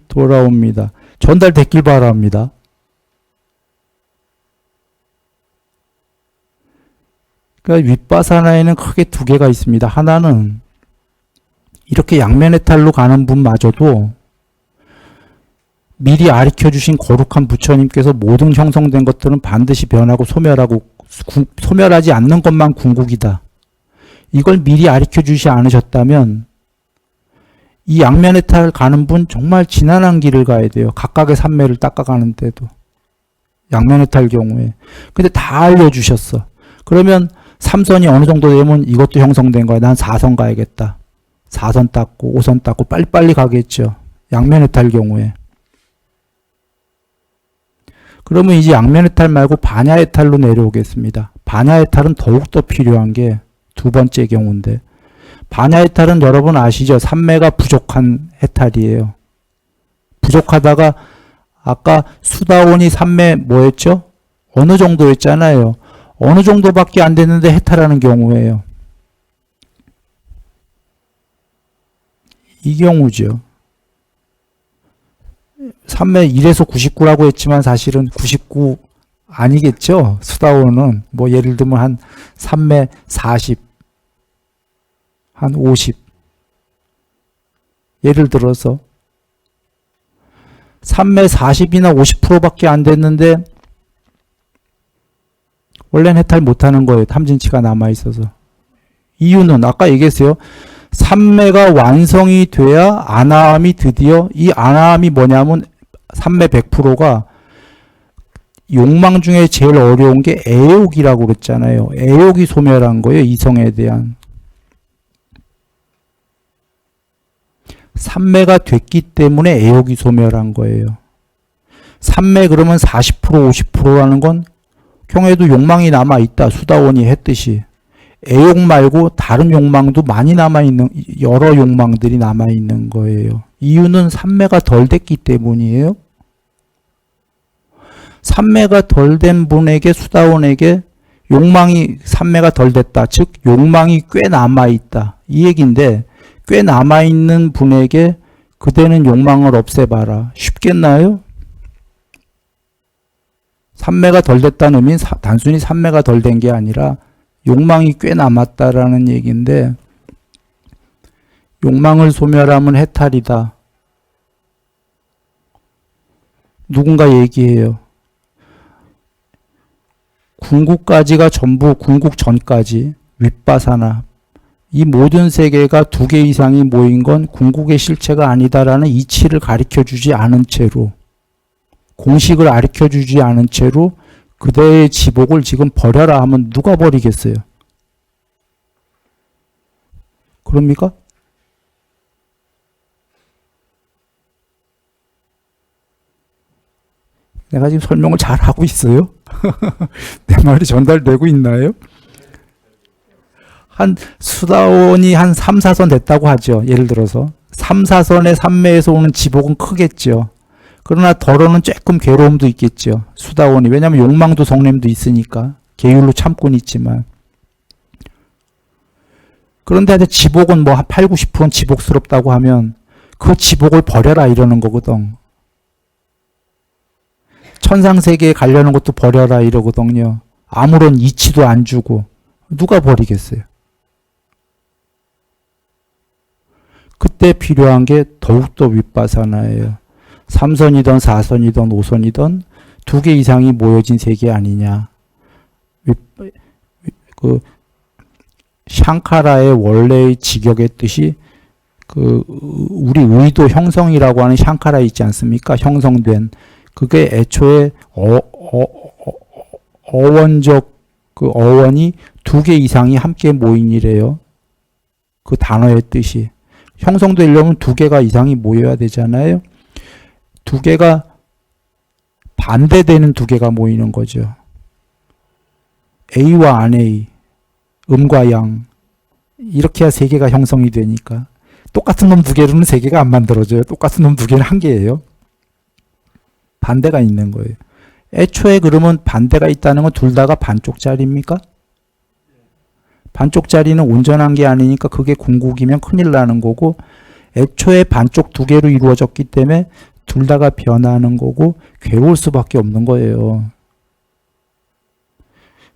돌아옵니다. 전달됐길 바랍니다. 그러니까 윗바사나에는 크게 두 개가 있습니다. 하나는 이렇게 양면해탈로 가는 분마저도 미리 가르쳐 주신 거룩한 부처님께서 모든 형성된 것들은 반드시 변하고 소멸하지 않는 것만 궁극이다. 이걸 미리 가르쳐 주시지 않으셨다면 이 양면해탈 가는 분 정말 지난한 길을 가야 돼요. 각각의 삼매를 닦아가는데도. 양면해탈 경우에. 근데 다 알려주셨어. 그러면 3선이 어느 정도 되면 이것도 형성된 거야. 난 4선 가야겠다. 4선 닦고 5선 닦고 빨리빨리 가겠죠. 양면해탈 경우에. 그러면 이제 양면해탈 말고 반야해탈로 내려오겠습니다. 반야해탈은 더욱더 필요한 게 두 번째 경우인데 반야해탈은 여러분 아시죠? 삼매가 부족한 해탈이에요. 부족하다가 아까 수다원이 삼매 뭐였죠? 어느 정도였잖아요. 어느 정도밖에 안 됐는데 해탈하는 경우예요. 이 경우죠. 삼매 1에서 99라고 했지만 사실은 99 아니겠죠? 수다원은 뭐 예를 들면 한 삼매 40, 한 50. 예를 들어서 삼매 40이나 50%밖에 안 됐는데 원래는 해탈 못하는 거예요. 탐진치가 남아있어서. 이유는 아까 얘기했어요. 삼매가 완성이 돼야 아나함이 드디어 이 아나함이 뭐냐면 삼매 100%가 욕망 중에 제일 어려운 게 애욕이라고 그랬잖아요. 애욕이 소멸한 거예요. 이성에 대한. 삼매가 됐기 때문에 애욕이 소멸한 거예요. 삼매 그러면 40% 50%라는 건 경에도 욕망이 남아있다. 수다원이 했듯이. 애욕 말고 다른 욕망도 많이 남아있는, 여러 욕망들이 남아있는 거예요. 이유는 삼매가 덜 됐기 때문이에요. 삼매가 덜 된 분에게, 수다원에게 욕망이, 삼매가 덜 됐다. 즉 욕망이 꽤 남아있다. 이 얘기인데 꽤 남아있는 분에게 그대는 욕망을 없애봐라. 쉽겠나요? 삼매가 덜 됐다는 의미는 단순히 삼매가 덜 된 게 아니라 욕망이 꽤 남았다라는 얘기인데 욕망을 소멸하면 해탈이다. 누군가 얘기해요. 궁극까지가 전부 궁극 전까지 윗바사나 이 모든 세계가 두 개 이상이 모인 건 궁극의 실체가 아니다라는 이치를 가르쳐 주지 않은 채로 공식을 가르쳐 주지 않은 채로 그대의 지복을 지금 버려라 하면 누가 버리겠어요? 그럽니까? 내가 지금 설명을 잘 하고 있어요? 내 말이 전달되고 있나요? 수다원이 한 3, 4선 됐다고 하죠. 예를 들어서 3, 4선의 삼매에서 오는 지복은 크겠죠. 그러나 덜어는 조금 괴로움도 있겠죠. 수다원이. 왜냐하면 욕망도 성냄도 있으니까. 계율로 참고는 있지만. 그런데 지복은 뭐 한 8, 90%는 지복스럽다고 하면 그 지복을 버려라 이러는 거거든. 천상세계에 가려는 것도 버려라 이러거든요. 아무런 이치도 안 주고. 누가 버리겠어요? 그때 필요한 게 더욱더 윗바사나예요. 3선이든 4선이든 5선이든 2개 이상이 모여진 세계 아니냐. 그 샹카라의 원래의 직역의 뜻이 우리 의도 형성이라고 하는 샹카라 있지 않습니까? 형성된 그게 애초에 어원적 그 어원이 2개 이상이 함께 모인이래요. 그 단어의 뜻이. 형성되려면 2개가 이상이 모여야 되잖아요. 2개가 반대되는 2개가 모이는 거죠. A와 안 A, 음과 양. 이렇게 해야 세계가 형성이 되니까. 똑같은 놈 2개로는 세계가 안 만들어져요. 똑같은 놈 2개는 한 개예요. 반대가 있는 거예요. 애초에 그러면 반대가 있다는 건 둘 다가 반쪽짜리입니까? 반쪽짜리는 온전한 게 아니니까 그게 궁극이면 큰일 나는 거고, 애초에 반쪽 2개로 이루어졌기 때문에 둘 다가 변하는 거고 괴로울 수밖에 없는 거예요.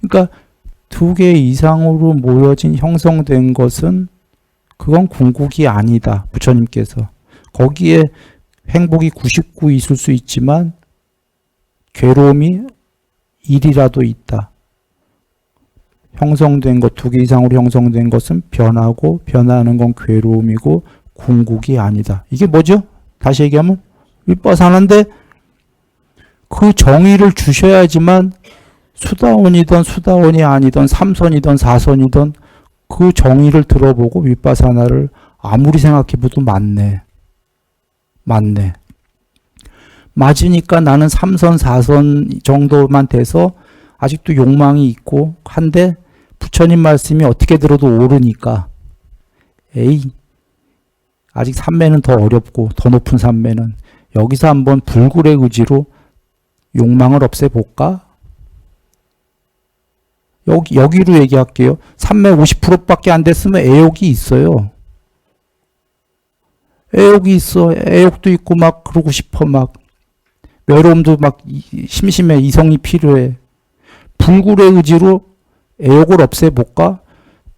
그러니까 2개 이상으로 모여진 형성된 것은 그건 궁극이 아니다. 부처님께서. 거기에 행복이 99 있을 수 있지만 괴로움이 1이라도 있다. 형성된 것, 2개 이상으로 형성된 것은 변하고 변하는 건 괴로움이고 궁극이 아니다. 이게 뭐죠? 다시 얘기하면 윗바사나인데 그 정의를 주셔야지만 수다원이든 수다원이 아니든 3선이든 4선이든 그 정의를 들어보고 윗바사나를 아무리 생각해봐도 맞네. 맞으니까 나는 3선, 4선 정도만 돼서 아직도 욕망이 있고 한데 부처님 말씀이 어떻게 들어도 옳으니까 에이 아직 삼매는 더 어렵고 더 높은 삼매는 여기서 한번 불굴의 의지로 욕망을 없애볼까? 여기로 얘기할게요. 삼매 50%밖에 안 됐으면 애욕이 있어요. 애욕이 있어. 애욕도 있고 막 그러고 싶어. 막 외로움도 막 심심해. 이성이 필요해. 불굴의 의지로 애욕을 없애볼까?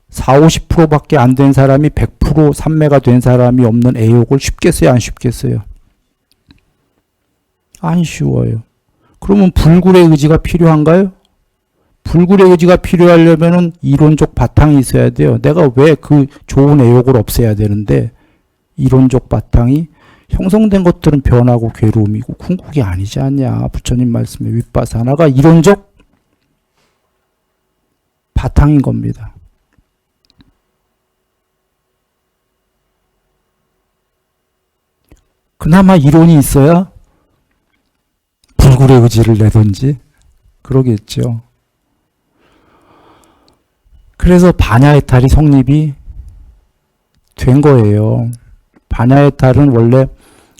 4, 50%밖에 안 된 사람이 100% 삼매가 된 사람이 없는 애욕을 쉽겠어요? 안 쉽겠어요? 안 쉬워요. 그러면 불굴의 의지가 필요한가요? 불굴의 의지가 필요하려면 이론적 바탕이 있어야 돼요. 내가 왜 그 좋은 애욕을 없애야 되는데 이론적 바탕이 형성된 것들은 변하고 괴로움이고 궁극이 아니지 않냐. 부처님 말씀에 윗바사나가 이론적 바탕인 겁니다. 그나마 이론이 있어야 불굴의 의지를 내든지 그러겠죠. 그래서 반야해탈이 성립이 된 거예요. 반야해탈은 원래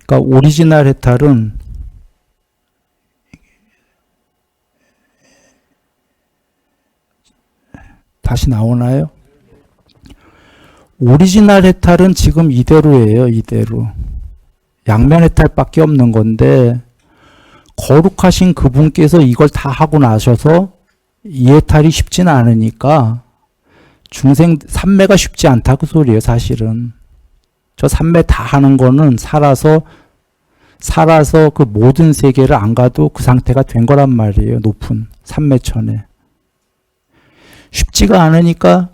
그러니까 오리지널 해탈은 다시 나오나요? 오리지널 해탈은 지금 이대로예요. 이대로. 양면 해탈밖에 없는 건데 거룩하신 그분께서 이걸 다 하고 나셔서 이 해탈이 쉽지는 않으니까 중생 삼매가 쉽지 않다 그 소리예요. 사실은. 저 삼매 다 하는 거는 살아서 그 모든 세계를 안 가도 그 상태가 된 거란 말이에요. 높은 삼매천에. 쉽지가 않으니까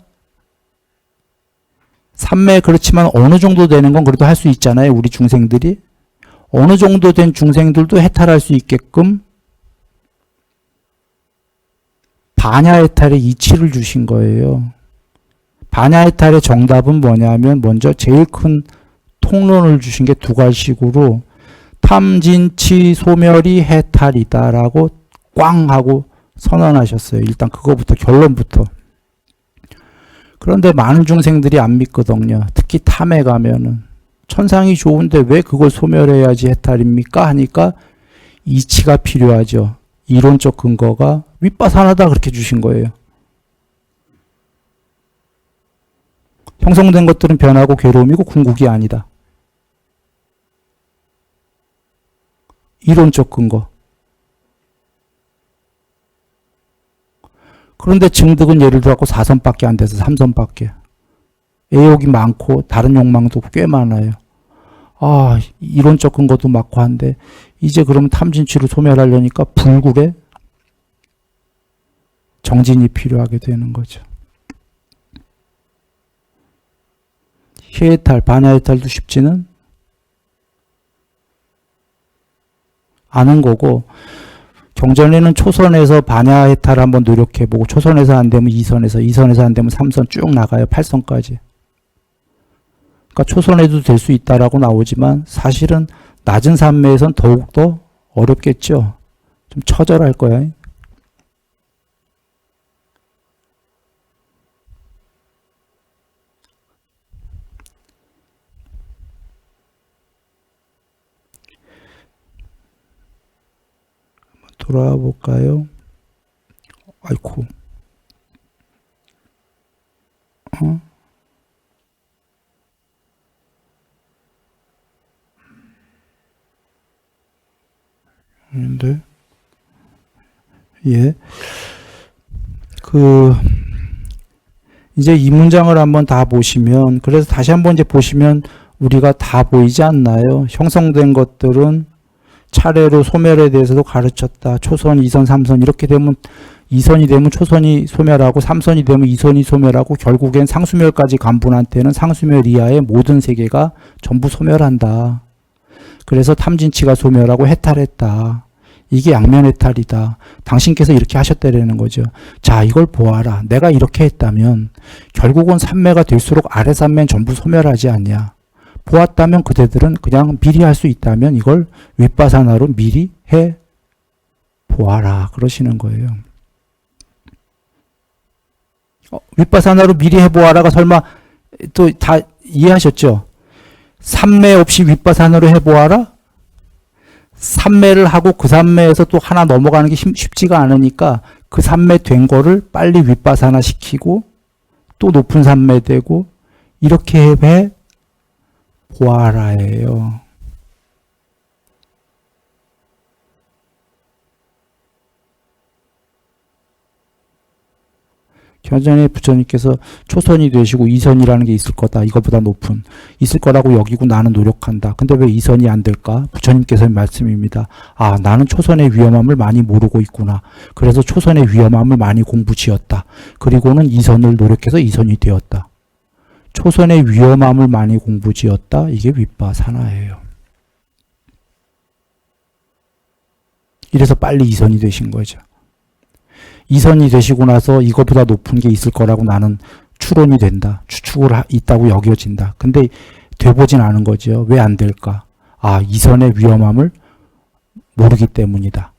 삼매 그렇지만 어느 정도 되는 건 그래도 할 수 있잖아요. 우리 중생들이. 어느 정도 된 중생들도 해탈할 수 있게끔 반야해탈의 이치를 주신 거예요. 반야해탈의 정답은 뭐냐면 먼저 제일 큰 통론을 주신 게 두 가지식으로 탐진치 소멸이 해탈이다라고 꽝 하고 선언하셨어요. 일단 그거부터 결론부터. 그런데 많은 중생들이 안 믿거든요. 특히 탐에 가면은 천상이 좋은데 왜 그걸 소멸해야지 해탈입니까? 하니까 이치가 필요하죠. 이론적 근거가 윗바사나다 그렇게 주신 거예요. 형성된 것들은 변하고 괴로움이고 궁극이 아니다. 이론적 근거. 그런데 증득은 예를 들어 4선밖에 안 돼서 3선밖에. 애욕이 많고 다른 욕망도 꽤 많아요. 이론적 근거도 많고 한데 이제 그러면 탐진치를 소멸하려니까 불굴에 정진이 필요하게 되는 거죠. 해탈, 반야해탈도 쉽지는 않은 거고 경전에는 초선에서 반야해탈 한번 노력해보고 초선에서 안 되면 2선에서 2선에서 안 되면 3선 쭉 나가요. 8선까지. 그러니까 초선에도 될 수 있다라고 나오지만 사실은 낮은 산매에선 더욱더 어렵겠죠. 좀 처절할 거야. 돌아와 볼까요? 아이쿠. 근데 예. 이제 이 문장을 한번 다 보시면, 그래서 다시 한번 이제 보시면 우리가 다 보이지 않나요? 형성된 것들은 차례로 소멸에 대해서도 가르쳤다. 초선, 2선, 3선 이렇게 되면 2선이 되면 초선이 소멸하고 3선이 되면 2선이 소멸하고 결국엔 상수멸까지 간 분한테는 상수멸 이하의 모든 세계가 전부 소멸한다. 그래서 탐진치가 소멸하고 해탈했다. 이게 양면해탈이다. 당신께서 이렇게 하셨다라는 거죠. 자, 이걸 보아라. 내가 이렇게 했다면 결국은 산매가 될수록 아래 산매는 전부 소멸하지 않냐. 보았다면 그대들은 그냥 미리 할 수 있다면 이걸 윗바사나로 미리 해 보아라. 그러시는 거예요. 윗바사나로 미리 해 보아라가 설마 또 다 이해하셨죠? 산매 없이 윗바사나로 해 보아라? 산매를 하고 그 산매에서 또 하나 넘어가는 게 쉽지가 않으니까 그 산매 된 거를 빨리 윗바사나 시키고 또 높은 산매 되고 이렇게 해 보아라예요. 견전에 부처님께서 초선이 되시고 2선이라는 게 있을 거다. 이거보다 높은. 있을 거라고 여기고 나는 노력한다. 근데 왜 2선이 안 될까? 부처님께서의 말씀입니다. 아, 나는 초선의 위험함을 많이 모르고 있구나. 그래서 초선의 위험함을 많이 공부 지었다. 그리고는 2선을 노력해서 2선이 되었다. 초선의 위험함을 많이 공부 지었다. 이게 윗바사나예요. 이래서 빨리 2선이 되신 거죠. 2선이 되시고 나서 이것보다 높은 게 있을 거라고 나는 추론이 된다. 추측을 있다고 여겨진다. 근데 돼보진 않은 거죠. 왜 안 될까? 아, 2선의 위험함을 모르기 때문이다.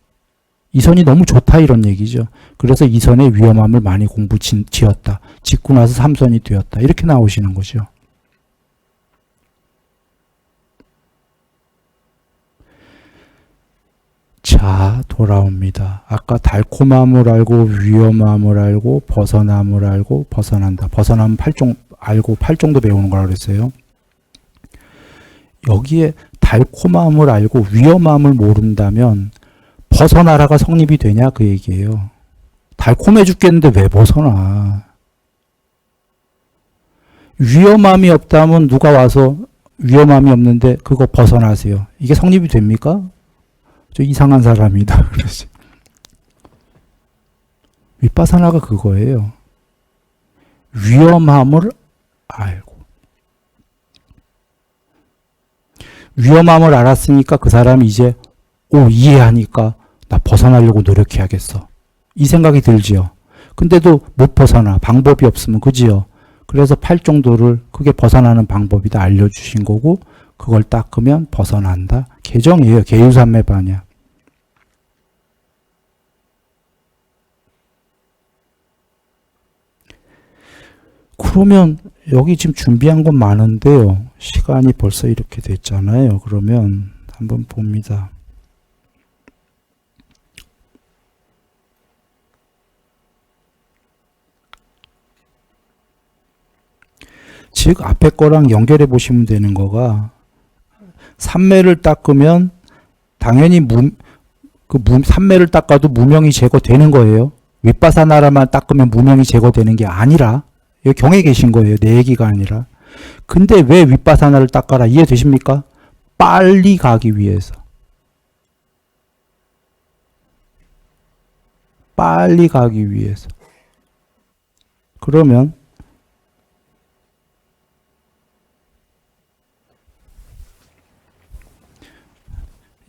2선이 너무 좋다 이런 얘기죠. 그래서 2선의 위험함을 많이 공부 지었다. 짓고 나서 3선이 되었다. 이렇게 나오시는 거죠. 자, 돌아옵니다. 아까 달콤함을 알고 위험함을 알고 벗어남을 알고 벗어난다. 벗어나면 8종 알고 8종도 배우는 거라고 그랬어요. 여기에 달콤함을 알고 위험함을 모른다면 벗어나라가 성립이 되냐 그 얘기예요. 달콤해 죽겠는데 왜 벗어나? 위험함이 없다면 누가 와서 위험함이 없는데 그거 벗어나세요. 이게 성립이 됩니까? 저 이상한 사람이다. 그러지. 윗바사나가 그거예요. 위험함을 알고. 위험함을 알았으니까 그 사람이 이제 이해하니까 나 벗어나려고 노력해야겠어. 이 생각이 들지요. 근데도 못 벗어나. 방법이 없으면 그지요. 그래서 팔종도를 그게 벗어나는 방법이다 알려주신 거고 그걸 닦으면 벗어난다. 개정이에요. 개유삼매 반야. 그러면 여기 지금 준비한 건 많은데요. 시간이 벌써 이렇게 됐잖아요. 그러면 한번 봅니다. 즉 앞에 거랑 연결해 보시면 되는 거가 삼매를 닦으면 당연히 삼매를 닦아도 무명이 제거되는 거예요. 윗바사나라만 닦으면 무명이 제거되는 게 아니라 여기 경에 계신 거예요. 내 얘기가 아니라. 근데 왜 윗바사나를 닦아라 이해되십니까? 빨리 가기 위해서. 빨리 가기 위해서. 그러면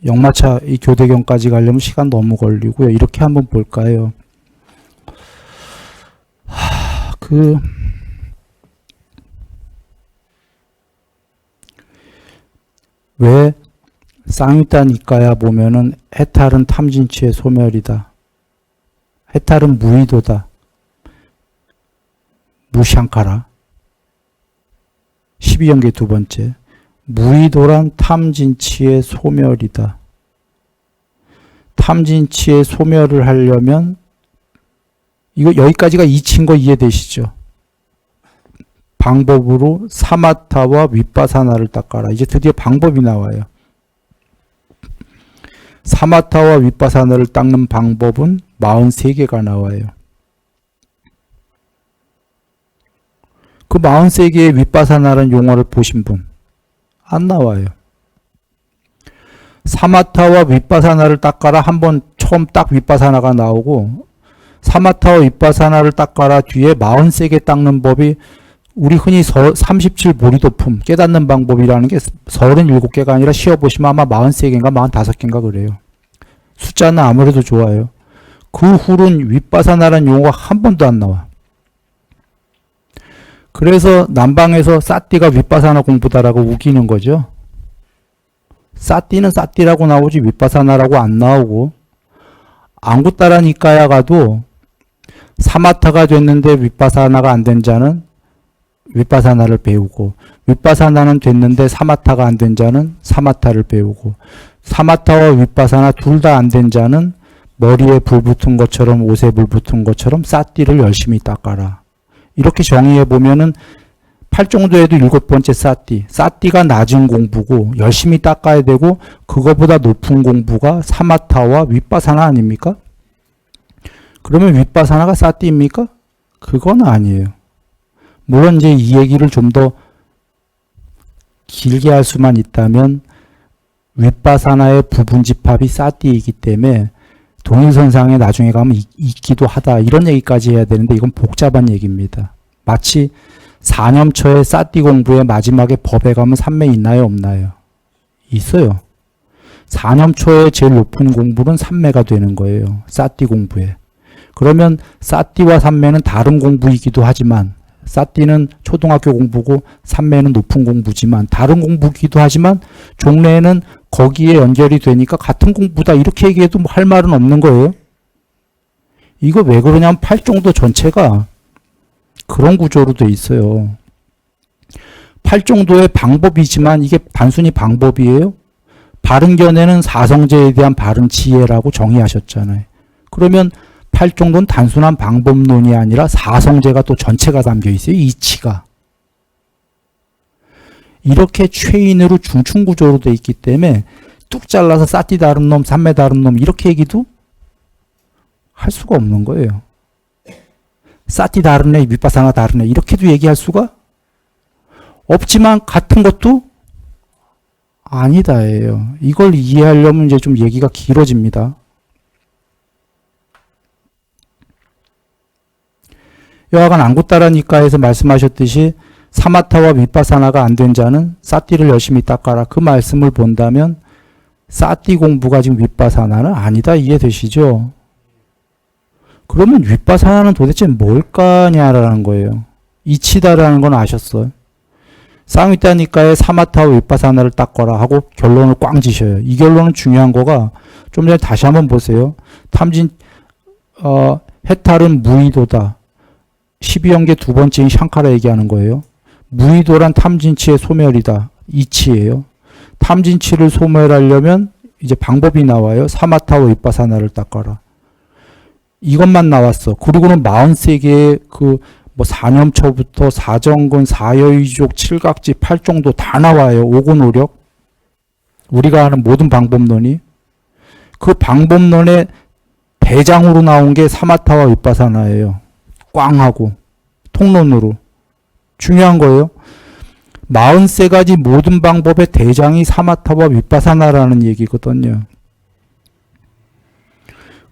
역마차 이 교대경까지 가려면 시간 너무 걸리고요. 이렇게 한번 볼까요? 왜 쌍유단 이과야 보면은 해탈은 탐진치의 소멸이다. 해탈은 무의도다. 무샹카라. 12연계 두 번째. 무의도란 탐진치의 소멸이다. 탐진치의 소멸을 하려면 이거 여기까지가 이치인 거 이해되시죠? 방법으로 사마타와 윗바사나를 닦아라. 이제 드디어 방법이 나와요. 사마타와 윗바사나를 닦는 방법은 43개가 나와요. 그 43개의 윗바사나라는 용어를 보신 분? 안 나와요. 사마타와 윗바사나를 닦아라. 한번 처음 딱 윗바사나가 나오고 사마타와 윗바사나를 닦아라 뒤에 43개 닦는 법이 우리 흔히 37 보리도품 깨닫는 방법이라는 게 37개가 아니라 쉬어보시면 아마 43개인가 45개인가 그래요. 숫자는 아무래도 좋아요. 그 후로는 윗바사나라는 용어가 한 번도 안 나와. 그래서 남방에서 싸띠가 윗바사나 공부다라고 우기는 거죠. 싸띠는 싸띠라고 나오지 윗바사나라고 안 나오고 안구따라니까야 가도 사마타가 됐는데 윗바사나가 안 된 자는 윗바사나를 배우고 윗바사나는 됐는데 사마타가 안 된 자는 사마타를 배우고 사마타와 윗바사나 둘 다 안 된 자는 머리에 불 붙은 것처럼 옷에 불 붙은 것처럼 싸띠를 열심히 닦아라. 이렇게 정의해 보면은 8정도에도 7번째 싸띠. 싸띠가 낮은 공부고 열심히 닦아야 되고 그거보다 높은 공부가 사마타와 윗바사나 아닙니까? 그러면 윗바사나가 싸띠입니까? 그건 아니에요. 물론 이제 이 얘기를 좀 더 길게 할 수만 있다면 윗바사나의 부분집합이 싸띠이기 때문에 동일선상에 나중에 가면 있기도 하다 이런 얘기까지 해야 되는데 이건 복잡한 얘기입니다. 마치 4념처의 싸띠 공부의 마지막에 법에 가면 삼매 있나요 없나요? 있어요. 4념초의 제일 높은 공부는 삼매가 되는 거예요. 싸띠 공부에. 그러면 싸띠와 삼매는 다른 공부이기도 하지만 싸띠는 초등학교 공부고 삼매는 높은 공부지만 다른 공부이기도 하지만 종래에는 거기에 연결이 되니까 같은 공부다 이렇게 얘기해도 할 말은 없는 거예요. 이거 왜 그러냐면 팔종도 전체가 그런 구조로 돼 있어요. 팔종도의 방법이지만 이게 단순히 방법이에요. 바른견해는 사성제에 대한 바른 지혜라고 정의하셨잖아요. 그러면 팔종도는 단순한 방법론이 아니라 사성제가 또 전체가 담겨 있어요. 이치가. 이렇게 최인으로 중충구조로 돼 있기 때문에 뚝 잘라서 싸띠 다른 놈, 삼매 다른 놈 이렇게 얘기도 할 수가 없는 거예요. 싸띠 다른 애, 윗바사나 다른 애 이렇게도 얘기할 수가 없지만 같은 것도 아니다예요. 이걸 이해하려면 이제 좀 얘기가 길어집니다. 여하간 안구따라니까에서 말씀하셨듯이 사마타와 위파사나가 안 된 자는 사띠를 열심히 닦아라. 그 말씀을 본다면 사띠 공부가 지금 위파사나는 아니다. 이해되시죠? 그러면 위파사나는 도대체 뭘까냐라는 거예요. 이치다라는 건 아셨어요. 쌍위따니까의 사마타와 위파사나를 닦거라 하고 결론을 꽝 지셔요. 이 결론은 중요한 거가 좀 전에 다시 한번 보세요. 해탈은 무의도다. 12연계 두 번째인 샹카라 얘기하는 거예요. 무의도란 탐진치의 소멸이다. 이치예요. 탐진치를 소멸하려면 이제 방법이 나와요. 사마타와 위파사나를 닦아라. 이것만 나왔어. 그리고는 43개의 뭐 사념처부터 사정근, 사여의족, 칠각지, 팔종도 다 나와요. 오고노력. 우리가 하는 모든 방법론이. 그 방법론의 대장으로 나온 게 사마타와 위파사나예요. 꽝하고 통론으로. 중요한 거예요. 43가지 모든 방법의 대장이 사마타와 위파사나라는 얘기거든요.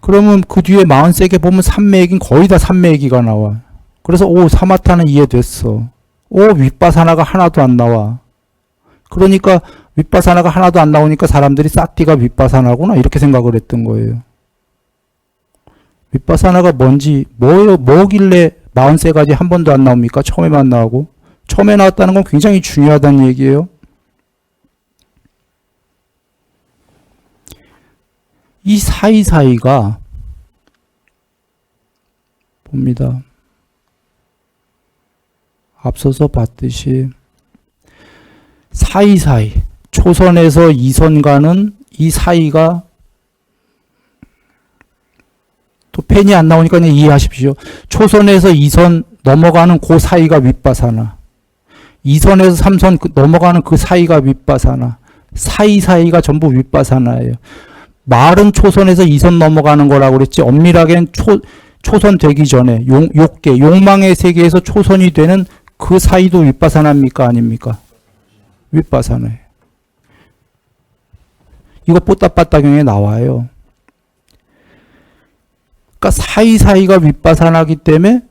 그러면 그 뒤에 43개 보면 삼매얘기는 거의 다 삼매얘기가 나와. 그래서 사마타는 이해됐어. 위파사나가 하나도 안 나와. 그러니까 위파사나가 하나도 안 나오니까 사람들이 사띠가 위파사나구나 이렇게 생각을 했던 거예요. 위파사나가 뭔지 뭐길래 43가지 한 번도 안 나옵니까? 처음에만 나오고. 처음에 나왔다는 건 굉장히 중요하다는 얘기예요. 이 사이사이가 봅니다. 앞서서 봤듯이 사이사이 초선에서 이선 가는 이 사이가 또 펜이 안 나오니까 그냥 이해하십시오. 초선에서 2선 넘어가는 그 사이가 윗바사나. 2선에서 3선 넘어가는 그 사이가 윗바사나. 사이사이가 전부 윗바사나예요. 말은 초선에서 2선 넘어가는 거라고 그랬지 엄밀하게는 초선 되기 전에 욕계, 욕망의 세계에서 초선이 되는 그 사이도 윗바사나입니까? 아닙니까? 윗바사나예요. 이거 뽀따빠따경에 나와요. 그러니까 사이사이가 윗바사나기 때문에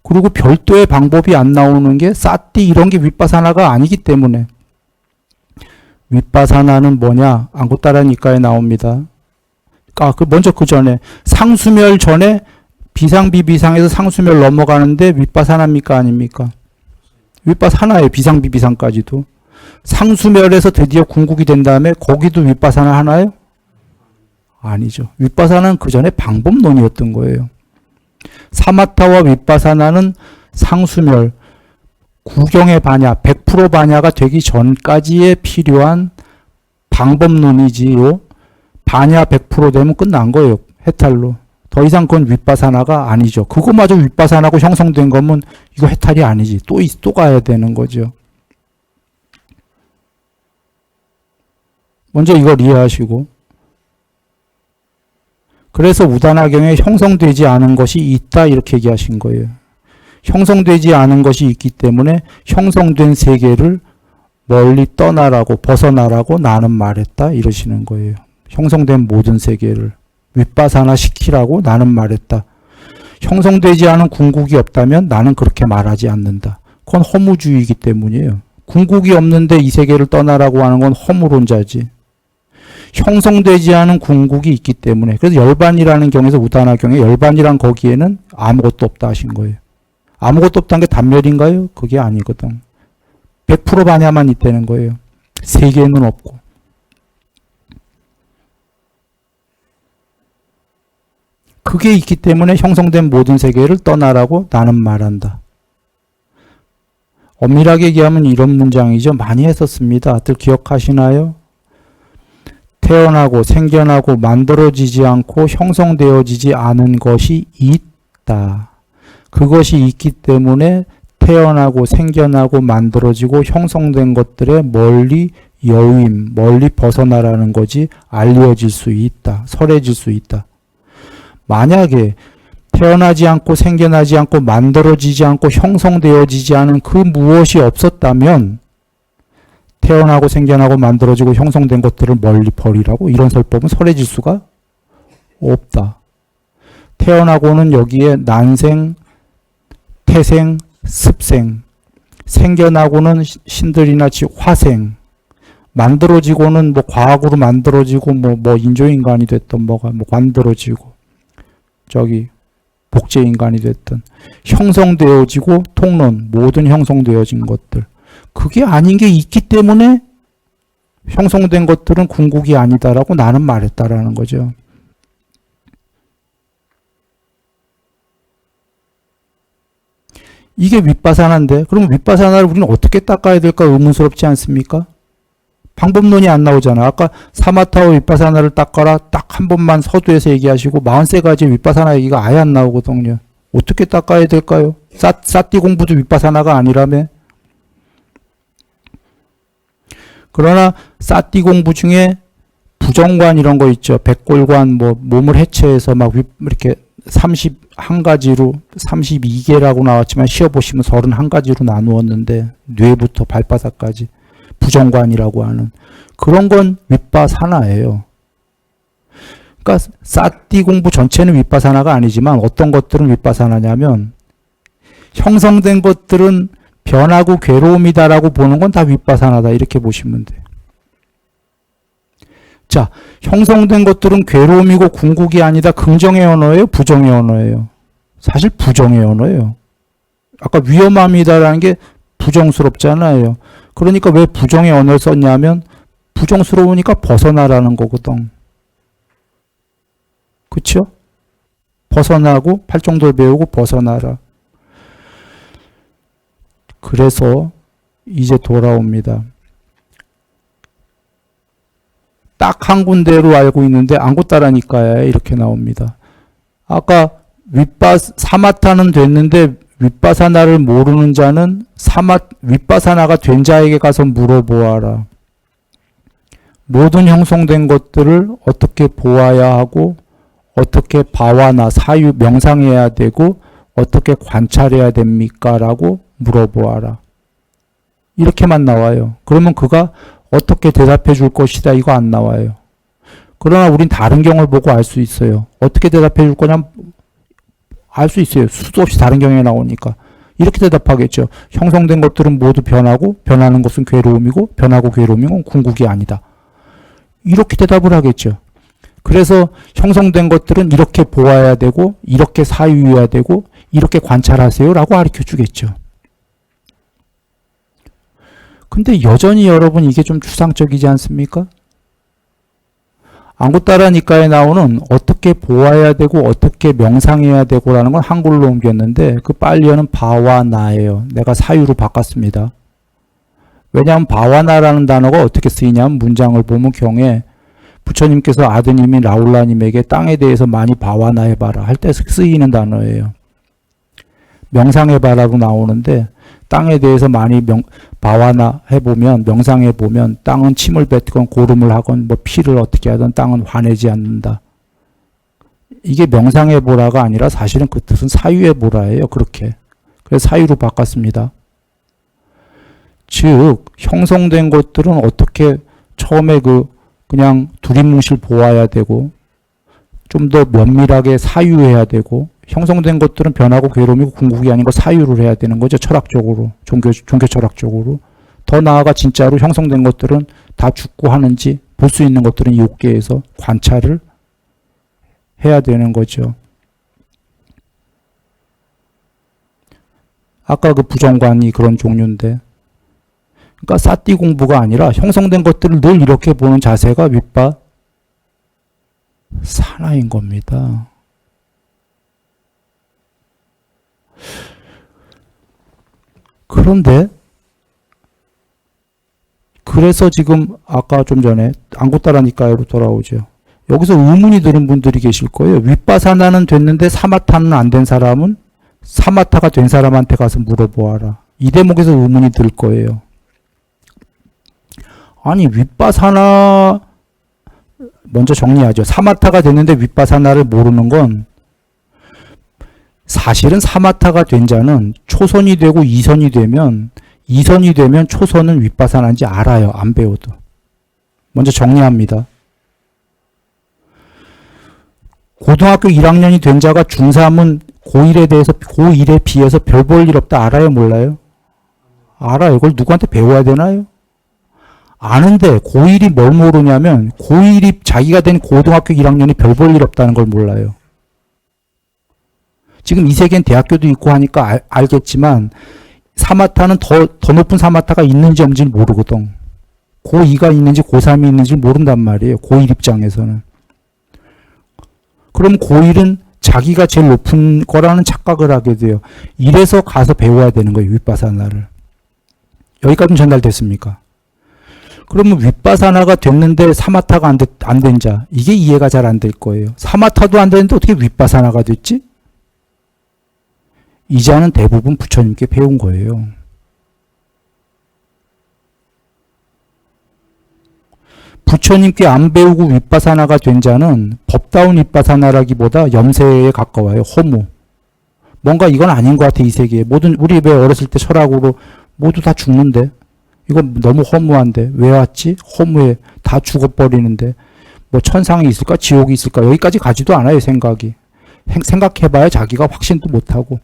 그리고 별도의 방법이 안 나오는 게 사띠 이런 게 윗바사나가 아니기 때문에 윗바사나는 뭐냐? 안고따라니까에 나옵니다. 먼저 그 전에 상수멸 전에 비상비비상에서 상수멸 넘어가는데 윗바사나입니까? 아닙니까? 윗바사나예요. 비상비비상까지도. 상수멸에서 드디어 궁극이 된 다음에 거기도 윗바사나 하나요? 아니죠. 윗바사나는 그 전에 방법론이었던 거예요. 사마타와 윗바사나는 상수멸, 구경의 반야, 100% 반야가 되기 전까지에 필요한 방법론이지요. 반야 100% 되면 끝난 거예요. 해탈로. 더 이상 그건 윗바사나가 아니죠. 그거마저 윗바사나고 형성된 거면 이거 해탈이 아니지. 또 가야 되는 거죠. 먼저 이걸 이해하시고. 그래서 우다나경에 형성되지 않은 것이 있다 이렇게 얘기하신 거예요. 형성되지 않은 것이 있기 때문에 형성된 세계를 멀리 떠나라고 벗어나라고 나는 말했다 이러시는 거예요. 형성된 모든 세계를 윗바사나 시키라고 나는 말했다. 형성되지 않은 궁극이 없다면 나는 그렇게 말하지 않는다. 그건 허무주의이기 때문이에요. 궁극이 없는데 이 세계를 떠나라고 하는 건 허무론자지. 형성되지 않은 궁극이 있기 때문에 그래서 열반이라는 경에서 우다나경에 열반이란 거기에는 아무것도 없다 하신 거예요. 아무것도 없다는 게 단멸인가요? 그게 아니거든. 100% 반야만 있다는 거예요. 세계는 없고. 그게 있기 때문에 형성된 모든 세계를 떠나라고 나는 말한다. 엄밀하게 얘기하면 이런 문장이죠. 많이 했었습니다. 다들 기억하시나요? 태어나고 생겨나고 만들어지지 않고 형성되어지지 않은 것이 있다. 그것이 있기 때문에 태어나고 생겨나고 만들어지고 형성된 것들에 멀리 여윈, 멀리 벗어나라는 거지 알려질 수 있다. 설해질 수 있다. 만약에 태어나지 않고 생겨나지 않고 만들어지지 않고 형성되어지지 않은 그 무엇이 없었다면 태어나고 생겨나고 만들어지고 형성된 것들을 멀리 버리라고 이런 설법은 설해질 수가 없다. 태어나고는 여기에 난생, 태생, 습생, 생겨나고는 신들이나 화생, 만들어지고는 뭐 과학으로 만들어지고 뭐 인조인간이 됐던 뭐가 뭐 만들어지고 저기 복제인간이 됐던 형성되어지고 통론 모든 형성되어진 것들 그게 아닌 게 있기 때문에 형성된 것들은 궁극이 아니다라고 나는 말했다라는 거죠. 이게 윗바사나인데 그럼 윗바사나를 우리는 어떻게 닦아야 될까 의문스럽지 않습니까? 방법론이 안 나오잖아. 아까 사마타와 윗바사나를 닦아라 딱 한 번만 서두에서 얘기하시고 43가지 윗바사나 얘기가 아예 안 나오거든요. 어떻게 닦아야 될까요? 사띠 공부도 윗바사나가 아니라며. 그러나 사띠 공부 중에 부정관 이런 거 있죠. 백골관 뭐 몸을 해체해서 막 이렇게 31가지로 32개라고 나왔지만 쉬어보시면 31가지로 나누었는데 뇌부터 발바닥까지 부정관이라고 하는 그런 건 윗바사나예요. 그러니까 사띠 공부 전체는 윗바사나가 아니지만 어떤 것들은 윗바사나냐면 형성된 것들은 변하고 괴로움이다라고 보는 건 다 윗바사나다 이렇게 보시면 돼요. 자, 형성된 것들은 괴로움이고 궁극이 아니다. 긍정의 언어예요? 부정의 언어예요? 사실 부정의 언어예요. 아까 위험함이다라는 게 부정스럽잖아요. 그러니까 왜 부정의 언어를 썼냐면 부정스러우니까 벗어나라는 거거든. 그쵸? 벗어나고 팔정도를 배우고 벗어나라. 그래서 이제 돌아옵니다. 딱 한 군데로 알고 있는데 안고따라니까야 이렇게 나옵니다. 아까 사마타는 됐는데 윗바사나를 모르는 자는 윗바사나가 된 자에게 가서 물어보아라. 모든 형성된 것들을 어떻게 보아야 하고 어떻게 바와나 사유 명상해야 되고 어떻게 관찰해야 됩니까? 라고 물어보아라. 이렇게만 나와요. 그러면 그가 어떻게 대답해 줄 것이다 이거 안 나와요. 그러나 우린 다른 경을 보고 알 수 있어요. 어떻게 대답해 줄 거냐 알 수 있어요. 수도 없이 다른 경에 나오니까. 이렇게 대답하겠죠. 형성된 것들은 모두 변하고 변하는 것은 괴로움이고 변하고 괴로움은 궁극이 아니다. 이렇게 대답을 하겠죠. 그래서 형성된 것들은 이렇게 보아야 되고 이렇게 사유해야 되고 이렇게 관찰하세요 라고 가르쳐 주겠죠. 근데 여전히 여러분 이게 좀 추상적이지 않습니까? 안고따라니까에 나오는 어떻게 보아야 되고 어떻게 명상해야 되고라는 건 한글로 옮겼는데 그 빨리어는 바와나예요. 내가 사유로 바꿨습니다. 왜냐하면 바와나라는 단어가 어떻게 쓰이냐면 문장을 보면 경에 부처님께서 아드님인 라울라님에게 땅에 대해서 많이 바와나해봐라 할 때 쓰이는 단어예요. 명상해봐라고 나오는데 땅에 대해서 많이 바와나해보면 명상해보면 땅은 침을 뱉건 고름을 하건 뭐 피를 어떻게 하든 땅은 화내지 않는다. 이게 명상해보라가 아니라 사실은 그 뜻은 사유해보라예요. 그렇게. 그래서 사유로 바꿨습니다. 즉 형성된 것들은 어떻게 처음에 그냥 두리뭉실 보아야 되고 좀 더 면밀하게 사유해야 되고 형성된 것들은 변하고 괴로움이고 궁극이 아닌 거 사유를 해야 되는 거죠. 철학적으로 종교 철학적으로. 더 나아가 진짜로 형성된 것들은 다 죽고 하는지 볼 수 있는 것들은 이 옥계에서 관찰을 해야 되는 거죠. 아까 그 부정관이 그런 종류인데 그러니까 사띠 공부가 아니라 형성된 것들을 늘 이렇게 보는 자세가 윗바사나인 겁니다. 그런데 그래서 지금 아까 좀 전에 안고따라니까로 돌아오죠. 여기서 의문이 드는 분들이 계실 거예요. 윗바사나는 됐는데 사마타는 안 된 사람은 사마타가 된 사람한테 가서 물어보아라. 이 대목에서 의문이 들 거예요. 아니 윗바사나 먼저 정리하죠. 사마타가 됐는데 윗바사나를 모르는 건 사실은 사마타가 된 자는 초선이 되고 이선이 되면 초선은 윗바사나인지 알아요. 안 배워도. 먼저 정리합니다. 고등학교 1학년이 된 자가 중3은 고1에 대해서, 고1에 비해서 별 볼 일 없다 알아요, 몰라요? 알아요. 이걸 누구한테 배워야 되나요? 아는데 고1이 뭘 모르냐면 고1이 자기가 된 고등학교 1학년이 별 볼 일 없다는 걸 몰라요. 지금 이 세계엔 대학교도 있고 하니까 알겠지만 사마타는 더 높은 사마타가 있는지 없는지 모르거든. 고2가 있는지 고3이 있는지 모른단 말이에요. 고1 입장에서는. 그럼 고1은 자기가 제일 높은 거라는 착각을 하게 돼요. 이래서 가서 배워야 되는 거예요. 윗바사나를. 여기까지는 전달됐습니까? 그러면 윗바사나가 됐는데 사마타가 안 된 자. 이게 이해가 잘 안 될 거예요. 사마타도 안 되는데 어떻게 윗바사나가 됐지? 이 자는 대부분 부처님께 배운 거예요. 부처님께 안 배우고 윗바사나가 된 자는 법다운 윗바사나라기보다 염세에 가까워요. 허무. 뭔가 이건 아닌 것 같아, 이 세계에. 우리 왜 어렸을 때 철학으로 모두 다 죽는데? 이건 너무 허무한데? 왜 왔지? 허무해. 다 죽어버리는데. 뭐 천상이 있을까? 지옥이 있을까? 여기까지 가지도 않아요, 생각이. 생각해봐야 자기가 확신도 못하고.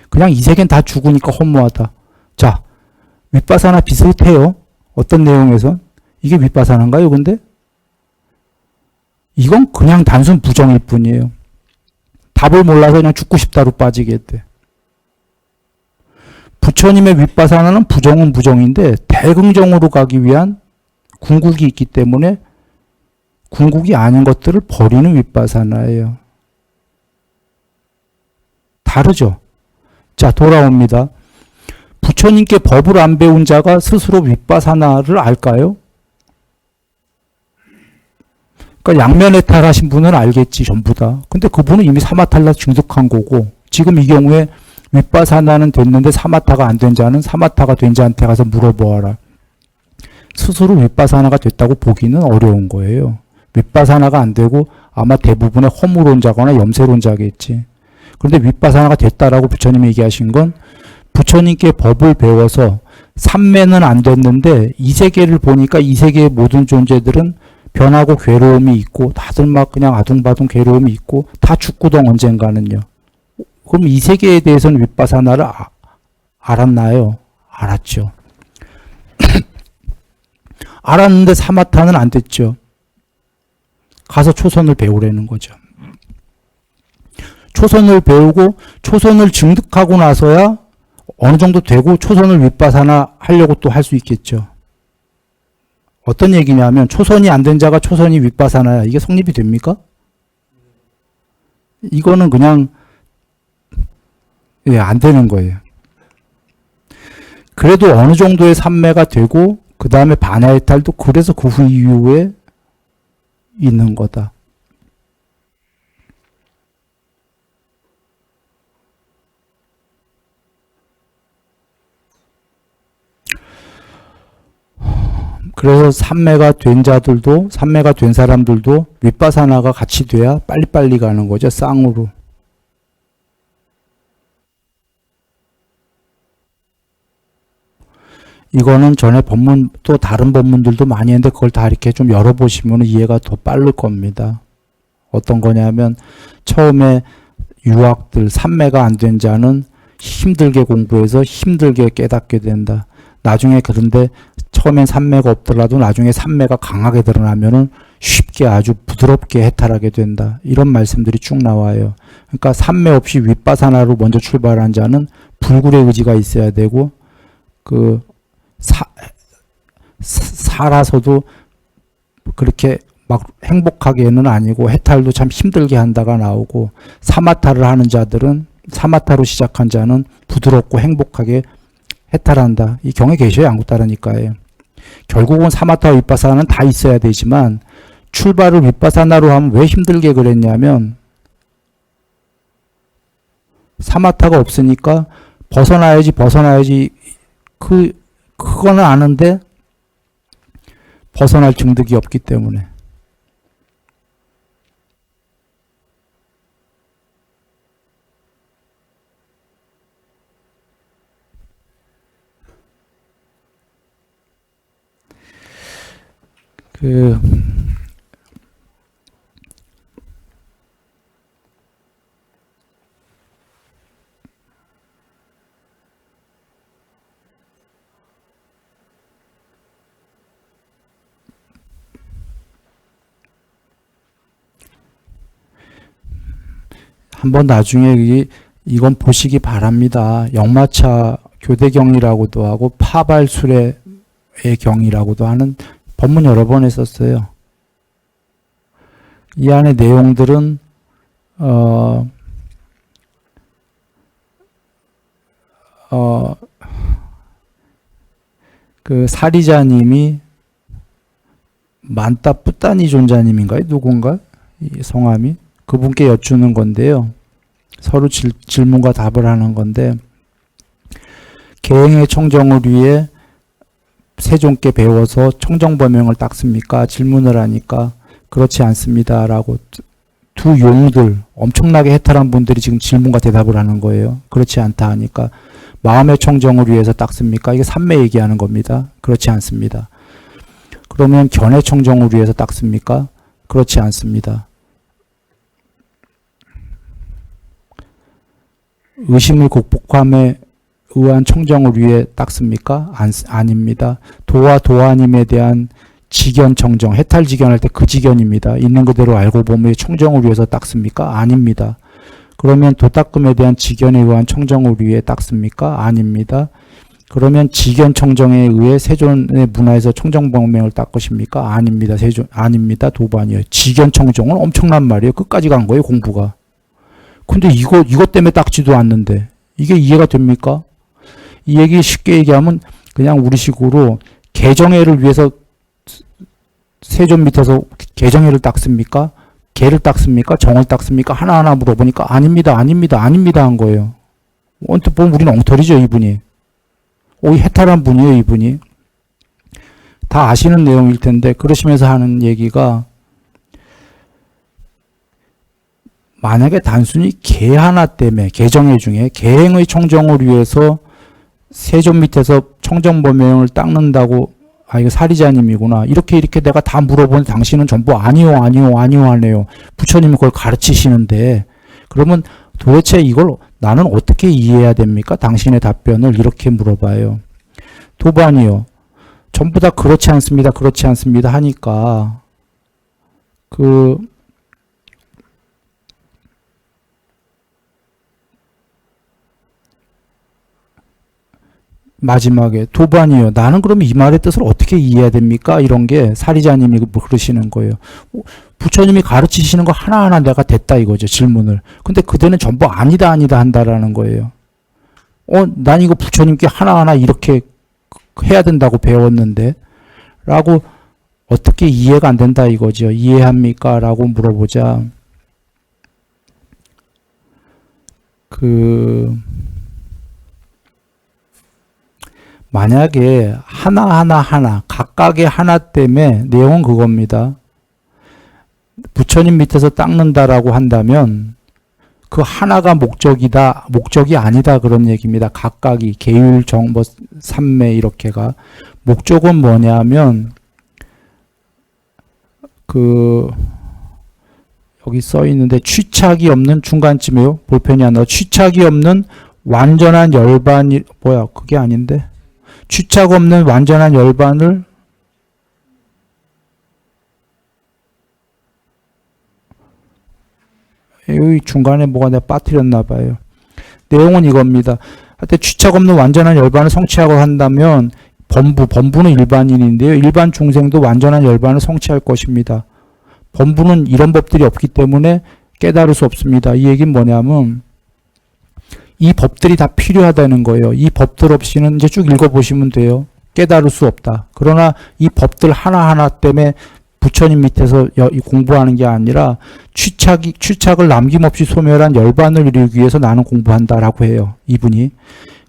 그냥 이 세계는 다 죽으니까 허무하다. 자, 윗바사나 비슷해요. 어떤 내용에서? 이게 윗바사나인가요, 근데? 이건 그냥 단순 부정일 뿐이에요. 답을 몰라서 그냥 죽고 싶다로 빠지게 돼. 부처님의 윗바사나는 부정은 부정인데 대긍정으로 가기 위한 궁극이 있기 때문에 궁극이 아닌 것들을 버리는 윗바사나예요. 다르죠? 자, 돌아옵니다. 부처님께 법을 안 배운 자가 스스로 윗바사나를 알까요? 그러니까 양면해탈하신 분은 알겠지, 전부 다. 근데 그분은 이미 사마탈라 증득한 거고, 지금 이 경우에 윗바사나는 됐는데 사마타가 안 된 자는 사마타가 된 자한테 가서 물어보아라. 스스로 윗바사나가 됐다고 보기는 어려운 거예요. 윗바사나가 안 되고 아마 대부분의 허무론자거나 염세론자겠지. 그런데 윗바사나가 됐다라고 부처님이 얘기하신 건 부처님께 법을 배워서 삼매는 안 됐는데 이 세계를 보니까 이 세계의 모든 존재들은 변하고 괴로움이 있고 다들 막 그냥 아둥바둥 괴로움이 있고 다 죽고동 언젠가는요. 그럼 이 세계에 대해서는 윗바사나를 알았나요? 알았죠. 알았는데 사마타는 안 됐죠. 가서 초선을 배우라는 거죠. 초선을 배우고 초선을 증득하고 나서야 어느 정도 되고 초선을 윗바사나 하려고 또 할 수 있겠죠. 어떤 얘기냐면 초선이 안 된 자가 초선이 윗바사나야. 이게 성립이 됩니까? 이거는 그냥 안 되는 거예요. 그래도 어느 정도의 삼매가 되고 그 다음에 반야해탈도 그래서 그 후 이후에 있는 거다. 그래서 삼매가 된 자들도 삼매가 된 사람들도 윗바사나가 같이 돼야 빨리빨리 가는 거죠. 쌍으로. 이거는 전에 법문 또 다른 법문들도 많이 했는데 그걸 다 이렇게 좀 열어보시면 이해가 더 빠를 겁니다. 어떤 거냐면 처음에 유학들 삼매가 안 된 자는 힘들게 공부해서 힘들게 깨닫게 된다. 나중에 그런데 처음엔 삼매가 없더라도 나중에 삼매가 강하게 드러나면은 쉽게 아주 부드럽게 해탈하게 된다. 이런 말씀들이 쭉 나와요. 그러니까 삼매 없이 윗바사나로 먼저 출발한 자는 불굴의 의지가 있어야 되고 살아서도 그렇게 막 행복하게는 아니고 해탈도 참 힘들게 한다가 나오고 사마타를 하는 자들은 사마타로 시작한 자는 부드럽고 행복하게 해탈한다. 이 경에 계셔야 양구따르니까요. 결국은 사마타와 윗바사나는 다 있어야 되지만 출발을 윗바사나로 하면 왜 힘들게 그랬냐면 사마타가 없으니까 벗어나야지 그거는 아는데 벗어날 증득이 없기 때문에. 한번 나중에 이건 보시기 바랍니다. 역마차 교대경이라고도 하고 파발술의 경이라고도 하는 법문 여러 번 했었어요. 이 안의 내용들은 그 사리자님이 만따 뿌따니 존자님인가요? 누군가? 이 성함이? 그분께 여쭈는 건데요. 서로 질문과 답을 하는 건데, 계행의 청정을 위해 세존께 배워서 청정법명을 닦습니까? 질문을 하니까 그렇지 않습니다. 라고 두 용들, 엄청나게 해탈한 분들이 지금 질문과 대답을 하는 거예요. 그렇지 않다 하니까 마음의 청정을 위해서 닦습니까? 이게 삼매 얘기하는 겁니다. 그렇지 않습니다. 그러면 견의 청정을 위해서 닦습니까? 그렇지 않습니다. 의심을 극복함에 의한 청정을 위해 닦습니까? 아닙니다. 도와 도화님에 대한 지견 청정, 해탈 지견할 때 그 지견입니다. 있는 그대로 알고 보면 청정을 위해서 닦습니까? 아닙니다. 그러면 도닦음에 대한 지견에 의한 청정을 위해 닦습니까? 아닙니다. 그러면 지견 청정에 의해 세존의 문화에서 청정법명을 닦으십니까? 아닙니다. 아닙니다. 도반이에요. 지견 청정은 엄청난 말이에요. 끝까지 간 거예요, 공부가. 근데 이것 때문에 닦지도 않는데 이게 이해가 됩니까? 이 얘기 쉽게 얘기하면 그냥 우리식으로 개정회를 위해서 세존 밑에서 개정회를 닦습니까? 개를 닦습니까? 정을 닦습니까? 하나하나 물어보니까 아닙니다. 한 거예요. 언뜻 보면 우리는 엉터리죠, 이분이. 오히 해탈한 분이에요, 이분이. 다 아시는 내용일 텐데 그러시면서 하는 얘기가 만약에 단순히 개 하나 때문에 개정회 중에 계행의 청정을 위해서 세존 밑에서 청정법명을 닦는다고 이거 사리자님이구나. 이렇게 내가 다 물어보는 당신은 전부 아니요 하네요. 부처님이 그걸 가르치시는데 그러면 도대체 이걸 나는 어떻게 이해해야 됩니까? 당신의 답변을 이렇게 물어봐요. 도반이요. 전부 다 그렇지 않습니다. 하니까 마지막에 도반이요. 나는 그럼 이 말의 뜻을 어떻게 이해해야 됩니까? 이런 게 사리자님이 그러시는 거예요. 부처님이 가르치시는 거 하나하나 내가 됐다 이거죠. 질문을. 근데 그대는 전부 아니다 한다라는 거예요. 난 이거 부처님께 하나하나 이렇게 해야 된다고 배웠는데 라고 어떻게 이해가 안 된다 이거죠. 이해합니까? 라고 물어보자. 만약에 하나 각각의 하나 때문에 내용은 그겁니다. 부처님 밑에서 닦는다라고 한다면 그 하나가 목적이 아니다 그런 얘기입니다. 각각이 계율, 정, 삼매 이렇게가 목적은 뭐냐면 여기 써 있는데 취착이 없는 중간쯤이에요. 볼펜이 안 나와. 취착이 없는 완전한 열반이 그게 아닌데. 취착 없는 완전한 열반을 여기 중간에 뭐가 내가 빠뜨렸나 봐요. 내용은 이겁니다. 하여튼 취착 없는 완전한 열반을 성취하고 한다면 범부는 일반인인데요. 일반 중생도 완전한 열반을 성취할 것입니다. 범부는 이런 법들이 없기 때문에 깨달을 수 없습니다. 이 얘기는 뭐냐면 이 법들이 다 필요하다는 거예요. 이 법들 없이는 이제 쭉 읽어보시면 돼요. 깨달을 수 없다. 그러나 이 법들 하나하나 때문에 부처님 밑에서 공부하는 게 아니라 취착을 남김없이 소멸한 열반을 이루기 위해서 나는 공부한다라고 해요. 이분이.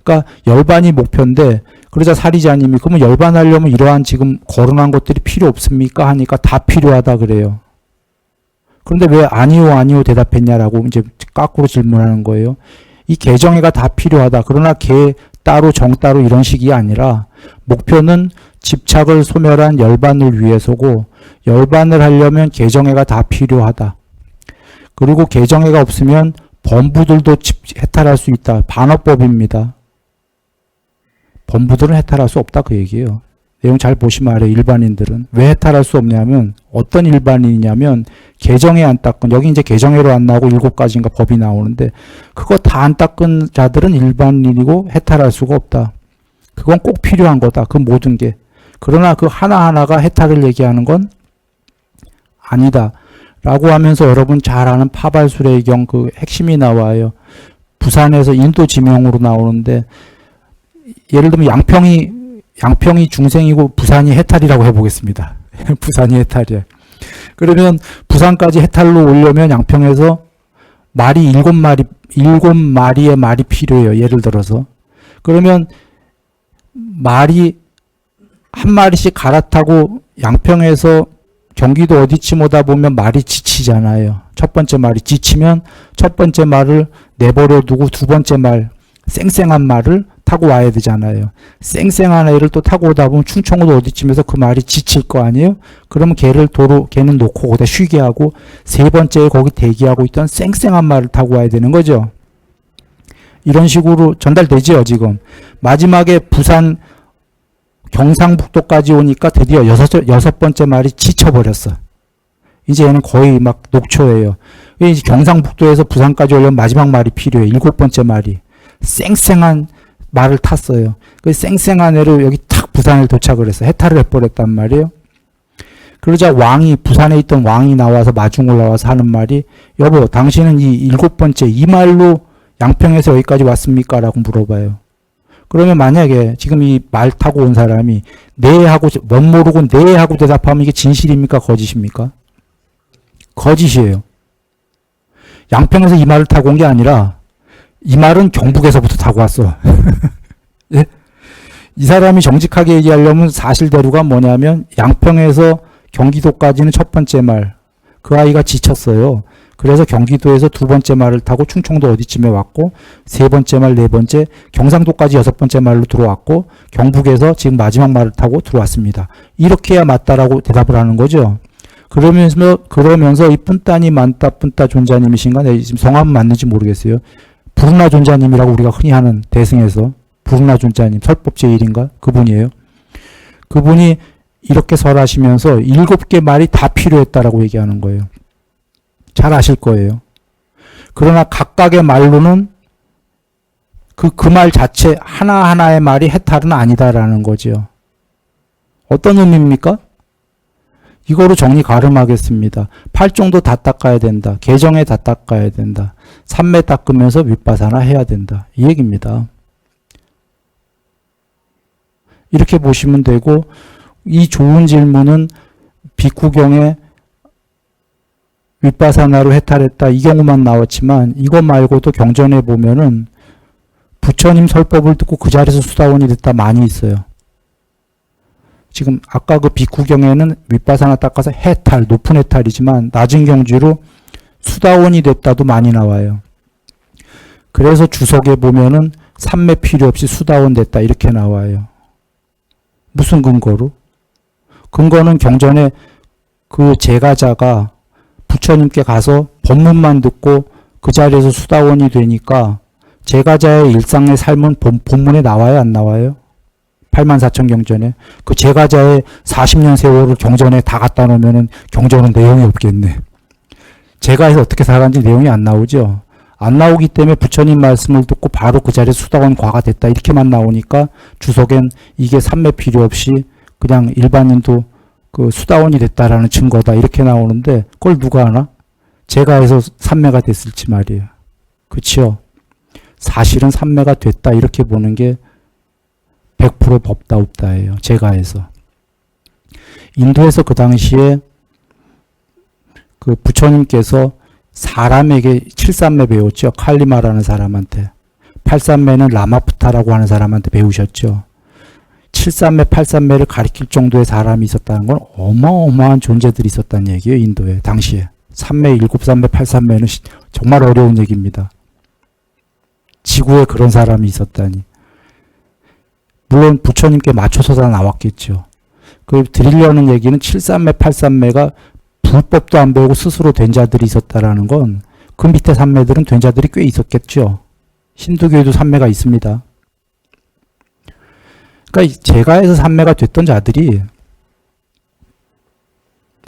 그러니까 열반이 목표인데 그러자 사리자님이 그러면 열반하려면 이러한 지금 거론한 것들이 필요 없습니까? 하니까 다 필요하다 그래요. 그런데 왜 아니요 대답했냐라고 이제 까꾸로 질문하는 거예요. 이 개정회가 다 필요하다. 그러나 개 따로 정 따로 이런 식이 아니라 목표는 집착을 소멸한 열반을 위해서고 열반을 하려면 개정회가 다 필요하다. 그리고 개정회가 없으면 범부들도 해탈할 수 있다. 반어법입니다. 범부들은 해탈할 수 없다 그 얘기예요. 내용 잘 보시면 알아요. 일반인들은. 왜 해탈할 수 없냐면 어떤 일반인이냐면 개정회 안 닦은, 여기 이제 개정회로 안 나오고 7가지인가 법이 나오는데 그거 다 안 닦은 자들은 일반인이고 해탈할 수가 없다. 그건 꼭 필요한 거다. 그 모든 게. 그러나 그 하나하나가 해탈을 얘기하는 건 아니다. 라고 하면서 여러분 잘 아는 파발수레경 그 핵심이 나와요. 부산에서 인도 지명으로 나오는데 예를 들면 양평이 중생이고 부산이 해탈이라고 해보겠습니다. 부산이 해탈이에요. 그러면 부산까지 해탈로 오려면 양평에서 말이 7마리의 말이 필요해요. 예를 들어서. 그러면 말이 한 마리씩 갈아타고 양평에서 경기도 어디쯤 오다 보면 말이 지치잖아요. 첫 번째 말이 지치면 첫 번째 말을 내버려 두고 두 번째 말, 쌩쌩한 말을 타고 와야 되잖아요. 쌩쌩한 애를 또 타고 오다 보면 충청도 어디쯤에서 그 말이 지칠 거 아니에요? 그러면 걔는 놓고 거기다 쉬게 하고 세 번째에 거기 대기하고 있던 쌩쌩한 말을 타고 와야 되는 거죠. 이런 식으로 전달되죠, 지금. 마지막에 부산 경상북도까지 오니까 드디어 여섯 번째 말이 지쳐버렸어. 이제 얘는 거의 막 녹초예요. 이제 경상북도에서 부산까지 오려면 마지막 말이 필요해. 7번째 말이. 쌩쌩한 말을 탔어요. 그 쌩쌩한 애를 여기 탁 부산에 도착을 했어. 해탈을 해버렸단 말이에요. 그러자 부산에 있던 왕이 나와서 마중 올라와서 하는 말이, 여보, 당신은 이 7번째 이 말로 양평에서 여기까지 왔습니까? 라고 물어봐요. 그러면 만약에 지금 이 말 타고 온 사람이 네 하고 못 모르고 네 하고 대답하면 이게 진실입니까? 거짓입니까? 거짓이에요. 양평에서 이 말을 타고 온 게 아니라 이 말은 경북에서부터 타고 왔어. 예? 이 사람이 정직하게 얘기하려면 사실대로가 뭐냐면 양평에서 경기도까지는 첫 번째 말, 그 아이가 지쳤어요. 그래서 경기도에서 두 번째 말을 타고 충청도 어디쯤에 왔고 세 번째 말, 네 번째, 경상도까지 6번째 말로 들어왔고 경북에서 지금 마지막 말을 타고 들어왔습니다. 이렇게 해야 맞다라고 대답을 하는 거죠. 그러면서 이 뿜따니 만따 뿜따 존자님이신가? 네, 지금 성함은 맞는지 모르겠어요. 부르나 존자님이라고 우리가 흔히 하는 대승에서 부르나 존자님, 설법 제1인가? 그분이에요. 그분이 이렇게 설하시면서 7개 말이 다 필요했다라고 얘기하는 거예요. 잘 아실 거예요. 그러나 각각의 말로는 그 말 자체 하나하나의 말이 해탈은 아니다라는 거죠. 어떤 의미입니까? 이거로 정리 가름하겠습니다. 팔종도 다 닦아야 된다. 개정에 다 닦아야 된다. 삼매 닦으면서 윗바사나 해야 된다. 이 얘기입니다. 이렇게 보시면 되고, 이 좋은 질문은 비쿠경에 윗바사나로 해탈했다. 이 경우만 나왔지만 이거 말고도 경전에 보면은 부처님 설법을 듣고 그 자리에서 수다원이 됐다 많이 있어요. 지금 아까 그 비쿠경에는 윗바사나 닦아서 해탈, 높은 해탈이지만 낮은 경지로 수다원이 됐다도 많이 나와요. 그래서 주석에 보면은 삼매 필요 없이 수다원 됐다 이렇게 나와요. 무슨 근거로? 근거는 경전에 그 제가자가 부처님께 가서 법문만 듣고 그 자리에서 수다원이 되니까 제가자의 일상의 삶은 본문에 나와요, 안 나와요? 84,000경전에. 그 제가자의 40년 세월을 경전에 다 갖다 놓으면 경전은 내용이 없겠네. 제가에서 어떻게 살았는지 내용이 안 나오죠. 안 나오기 때문에 부처님 말씀을 듣고 바로 그 자리에 수다원 과가 됐다 이렇게만 나오니까 주석엔 이게 삼매 필요 없이 그냥 일반인도 그 수다원이 됐다라는 증거다 이렇게 나오는데 그걸 누가 아나? 제가에서 삼매가 됐을지 말이에요. 그치요? 사실은 삼매가 됐다 이렇게 보는 게 100% 법다 없다예요. 제가에서. 인도에서 그 당시에 그 부처님께서 사람에게 7산매 배웠죠. 칼리마라는 사람한테. 8산매는 라마푸타라고 하는 사람한테 배우셨죠. 7산매, 8산매를 가리킬 정도의 사람이 있었다는 건 어마어마한 존재들이 있었다는 얘기예요. 인도에 당시에. 3매, 7산매, 8산매는 정말 어려운 얘기입니다. 지구에 그런 사람이 있었다니. 물론 부처님께 맞춰서 다 나왔겠죠. 그 드리려는 얘기는 7산매, 8산매가 불법도 안 배우고 스스로 된 자들이 있었다라는 건 그 밑에 산매들은 된 자들이 꽤 있었겠죠. 힌두교에도 산매가 있습니다. 그러니까 제가에서 삼매가 됐던 자들이,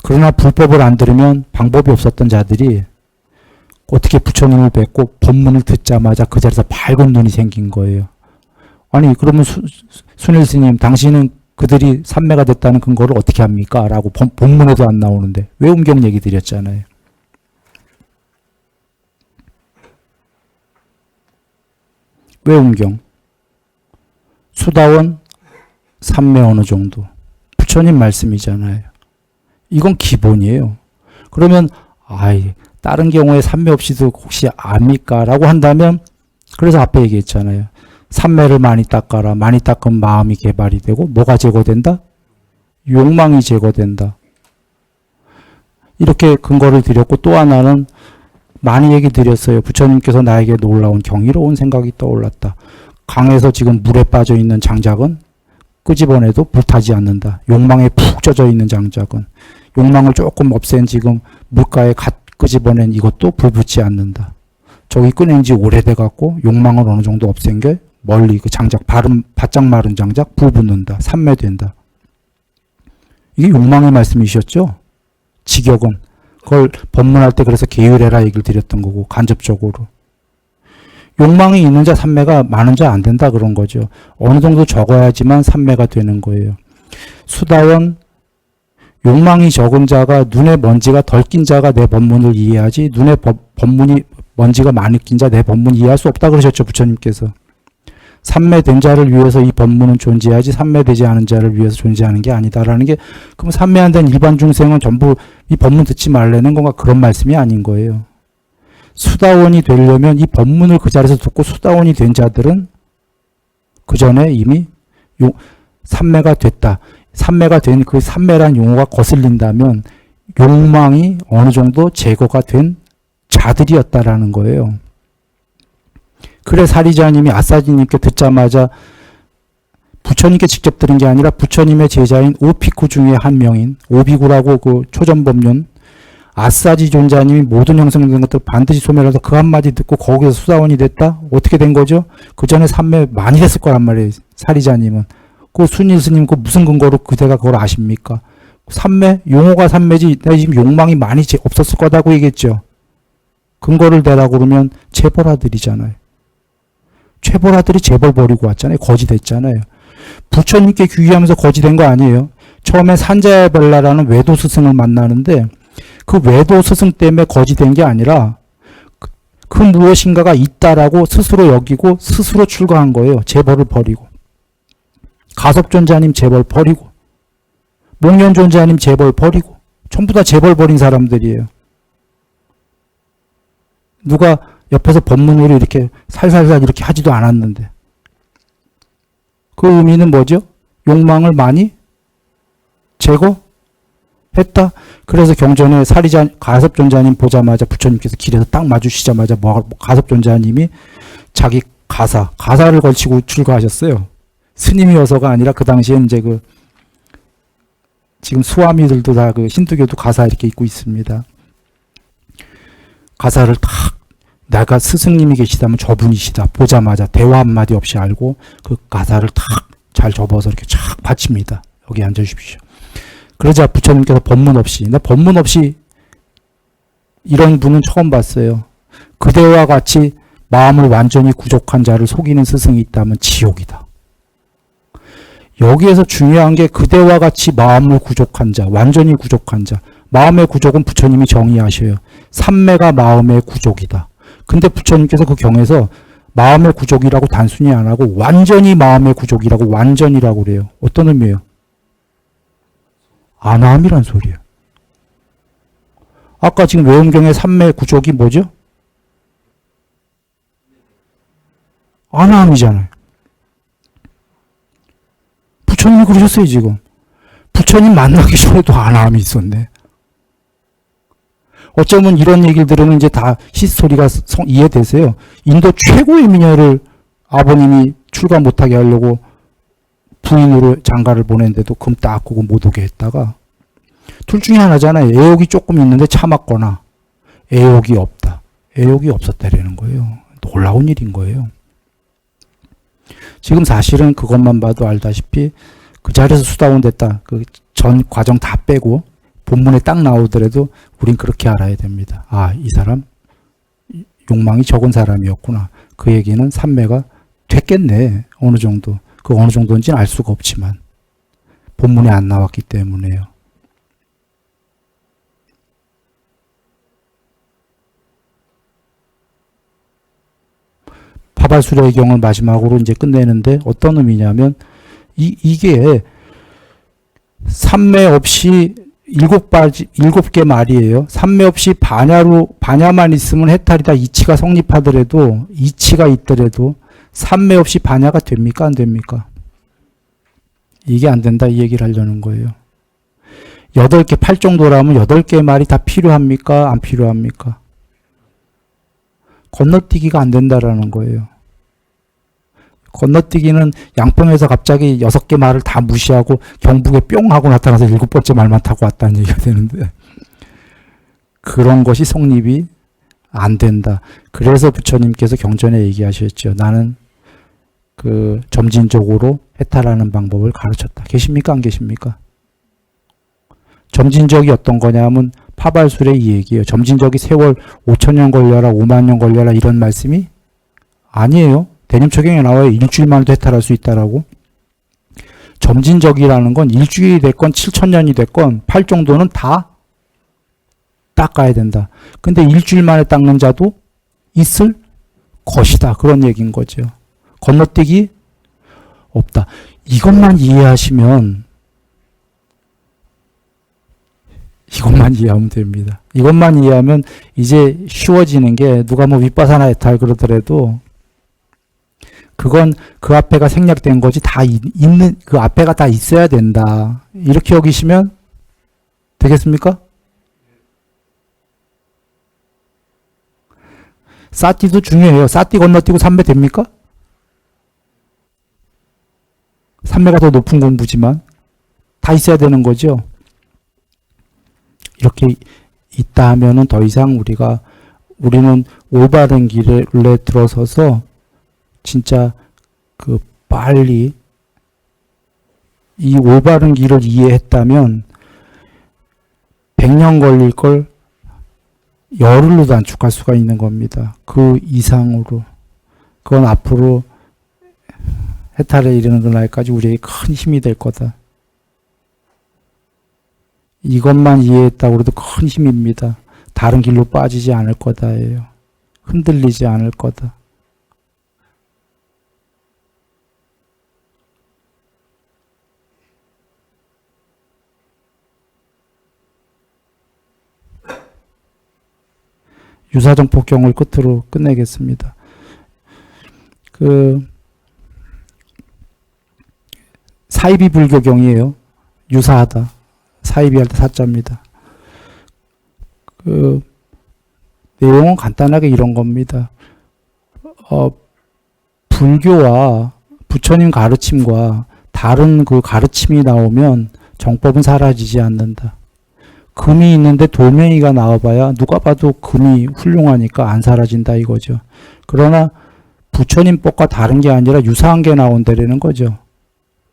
그러나 불법을 안 들으면 방법이 없었던 자들이 어떻게 부처님을 뵙고 법문을 듣자마자 그 자리에서 밝은 눈이 생긴 거예요. 아니 그러면 순일 스님, 당신은 그들이 삼매가 됐다는 근거를 어떻게 합니까? 라고 본문에도 안 나오는데 왜 음경 얘기 드렸잖아요. 왜 음경? 수다원 삼매 어느 정도. 부처님 말씀이잖아요. 이건 기본이에요. 그러면 다른 경우에 삼매 없이도 혹시 압니까? 라고 한다면, 그래서 앞에 얘기했잖아요. 삼매를 많이 닦아라. 많이 닦으면 마음이 개발이 되고 뭐가 제거된다? 욕망이 제거된다. 이렇게 근거를 드렸고, 또 하나는 많이 얘기 드렸어요. 부처님께서 나에게 놀라운 경이로운 생각이 떠올랐다. 강에서 지금 물에 빠져 있는 장작은 끄집어내도 불타지 않는다. 욕망에 푹 젖어 있는 장작은 욕망을 조금 없앤 지금 물가에 끄집어낸 이것도 불붙지 않는다. 저기 꺼낸 지 오래돼 갖고 욕망을 어느 정도 없앤 게 멀리 그 장작, 바짝 마른 장작 불붙는다. 삼매된다. 이게 욕망의 말씀이셨죠? 직역은. 그걸 법문할 때 그래서 계율해라 얘기를 드렸던 거고, 간접적으로. 욕망이 있는 자 삼매가 많은 자 안 된다 그런 거죠. 어느 정도 적어야지만 삼매가 되는 거예요. 수다원, 욕망이 적은 자가, 눈에 먼지가 덜 낀 자가 내 법문을 이해하지, 눈에 법문이 먼지가 많이 낀 자 내 법문 이해할 수 없다 그러셨죠, 부처님께서. 삼매된 자를 위해서 이 법문은 존재하지 삼매되지 않은 자를 위해서 존재하는 게 아니다라는 게, 그럼 삼매 안 된 일반 중생은 전부 이 법문 듣지 말라는 건가? 그런 말씀이 아닌 거예요. 수다원이 되려면 이 법문을 그 자리에서 듣고 수다원이 된 자들은 그 전에 이미 삼매가 됐다. 삼매가 된 그 삼매란 용어가 거슬린다면 욕망이 어느 정도 제거가 된 자들이었다라는 거예요. 그래 사리자님이 아싸지님께 듣자마자, 부처님께 직접 들은 게 아니라 부처님의 제자인 오피쿠 중에 한 명인 오비구라고 그 초전법륜 아싸지 존자님이 모든 형성된 것들 반드시 소멸해서 그 한마디 듣고 거기서 수다원이 됐다? 어떻게 된 거죠? 그 전에 삼매 많이 됐을 거란 말이에요. 사리자님은. 그 순일 스님 그 무슨 근거로 그대가 그걸 아십니까? 삼매? 용어가 삼매지 내가 지금 욕망이 많이 없었을 거다고 얘기했죠. 근거를 대라고 그러면 체벌아들이잖아요. 체벌아들이 재벌 버리고 왔잖아요. 거지 됐잖아요. 부처님께 귀의하면서 거지 된 거 아니에요. 처음에 산자야벨라라는 외도 스승을 만나는데 그 외도 스승 때문에 거지 된 게 아니라 그 무엇인가가 있다라고 스스로 여기고 스스로 출가한 거예요. 재벌을 버리고. 가섭존자님 재벌 버리고, 목련존자님 재벌 버리고, 전부 다 재벌 버린 사람들이에요. 누가 옆에서 법문으로 이렇게 살살살 이렇게 하지도 않았는데. 그 의미는 뭐죠? 욕망을 많이 제거했다. 그래서 경전에 가섭존자님 보자마자 부처님께서 길에서 딱 마주치자마자 가섭존자님이 자기 가사를 걸치고 출가하셨어요. 스님이어서가 아니라 그 당시에 이제 지금 수화미들도 다 그 힌두교도 가사 이렇게 입고 있습니다. 가사를 탁, 내가 스승님이 계시다면 저분이시다. 보자마자 대화 한마디 없이 알고 그 가사를 탁 잘 접어서 이렇게 쫙 바칩니다. 여기 앉아주십시오. 그러자 부처님께서 법문 없이, 나 법문 없이 이런 분은 처음 봤어요. 그대와 같이 마음을 완전히 구족한 자를 속이는 스승이 있다면 지옥이다. 여기에서 중요한 게 그대와 같이 마음을 구족한 자, 완전히 구족한 자. 마음의 구족은 부처님이 정의하셔요. 삼매가 마음의 구족이다. 근데 부처님께서 그 경에서 마음의 구족이라고 단순히 안 하고 완전히 마음의 구족이라고 완전이라고 그래요. 어떤 의미예요? 안함이란 소리예요. 아까 지금 외음경의 삼매 구족이 뭐죠? 안함이잖아요. 부처님이 그러셨어요, 지금. 부처님 만나기 전에도 안함이 있었네. 어쩌면 이런 얘기를 들으면 이제 다 히스토리가 이해되세요. 인도 최고의 미녀를 아버님이 출가 못하게 하려고 부인으로 장가를 보냈는데도 금 딱 끄고 못 오게 했다가, 둘 중에 하나잖아요. 애욕이 조금 있는데 참았거나 애욕이 없다. 애욕이 없었다라는 거예요. 놀라운 일인 거예요. 지금 사실은 그것만 봐도 알다시피 그 자리에서 수다원 됐다. 그 전 과정 다 빼고 본문에 딱 나오더라도 우린 그렇게 알아야 됩니다. 아, 이 사람 욕망이 적은 사람이었구나. 그 얘기는 삼매가 됐겠네. 어느 정도. 그 어느 정도인지는 알 수가 없지만 본문에 안 나왔기 때문에요. 파발수레의 경을 마지막으로 이제 끝내는데 어떤 의미냐면 이게 삼매 없이 일곱 개 말이에요. 삼매 없이 반야만 있으면 해탈이다. 이치가 성립하더라도 이치가 있더라도 삼매 없이 반야가 됩니까? 안 됩니까? 이게 안 된다 이 얘기를 하려는 거예요. 8개 8정도라면 8개의 말이 다 필요합니까? 안 필요합니까? 건너뛰기가 안 된다라는 거예요. 건너뛰기는 양평에서 갑자기 6개 말을 다 무시하고 경북에 뿅 하고 나타나서 7번째 말만 타고 왔다는 얘기가 되는데 그런 것이 성립이 안 된다. 그래서 부처님께서 경전에 얘기하셨죠. 나는 그 점진적으로 해탈하는 방법을 가르쳤다. 계십니까? 안 계십니까? 점진적이 어떤 거냐면 파발술의 이 얘기예요. 점진적이 세월 5,000년 걸려라 5만 년 걸려라 이런 말씀이 아니에요. 대림초경에 나와요. 일주일 만에도 해탈할 수 있다라고. 점진적이라는 건 일주일이 됐건 7,000년이 됐건 팔 정도는 다 닦아야 된다. 근데 일주일 만에 닦는 자도 있을 것이다. 그런 얘기인 거죠. 건너뛰기 없다. 이것만 이해하시면 이것만 이해하면 됩니다. 이것만 이해하면 이제 쉬워지는 게 누가 뭐 윗바사나 해탈 그러더라도 그건 그 앞에가 생략된 거지 다 있는 그 앞에가 다 있어야 된다. 이렇게 여기시면 되겠습니까? 사띠도 중요해요. 사띠 건너뛰고 삼매 됩니까? 삼매가 더 높은 공부지만 다 있어야 되는 거죠. 이렇게 있다 하면은 더 이상 우리는 올바른 길에 들어서서 진짜 그 빨리 이 올바른 길을 이해했다면 100년 걸릴 걸 열흘로 단축할 수가 있는 겁니다. 그 이상으로. 그건 앞으로 해탈에 이르는 그날까지 우리에게 큰 힘이 될 거다. 이것만 이해했다고 해도 큰 힘입니다. 다른 길로 빠지지 않을 거다예요. 흔들리지 않을 거다. 유사정법경을 끝으로 끝내겠습니다. 사이비 불교경이에요. 유사하다. 사이비 할 때 사자입니다. 내용은 간단하게 이런 겁니다. 불교와 부처님 가르침과 다른 그 가르침이 나오면 정법은 사라지지 않는다. 금이 있는데 돌멩이가 나와봐야 누가 봐도 금이 훌륭하니까 안 사라진다 이거죠. 그러나 부처님 법과 다른 게 아니라 유사한 게 나온다라는 거죠.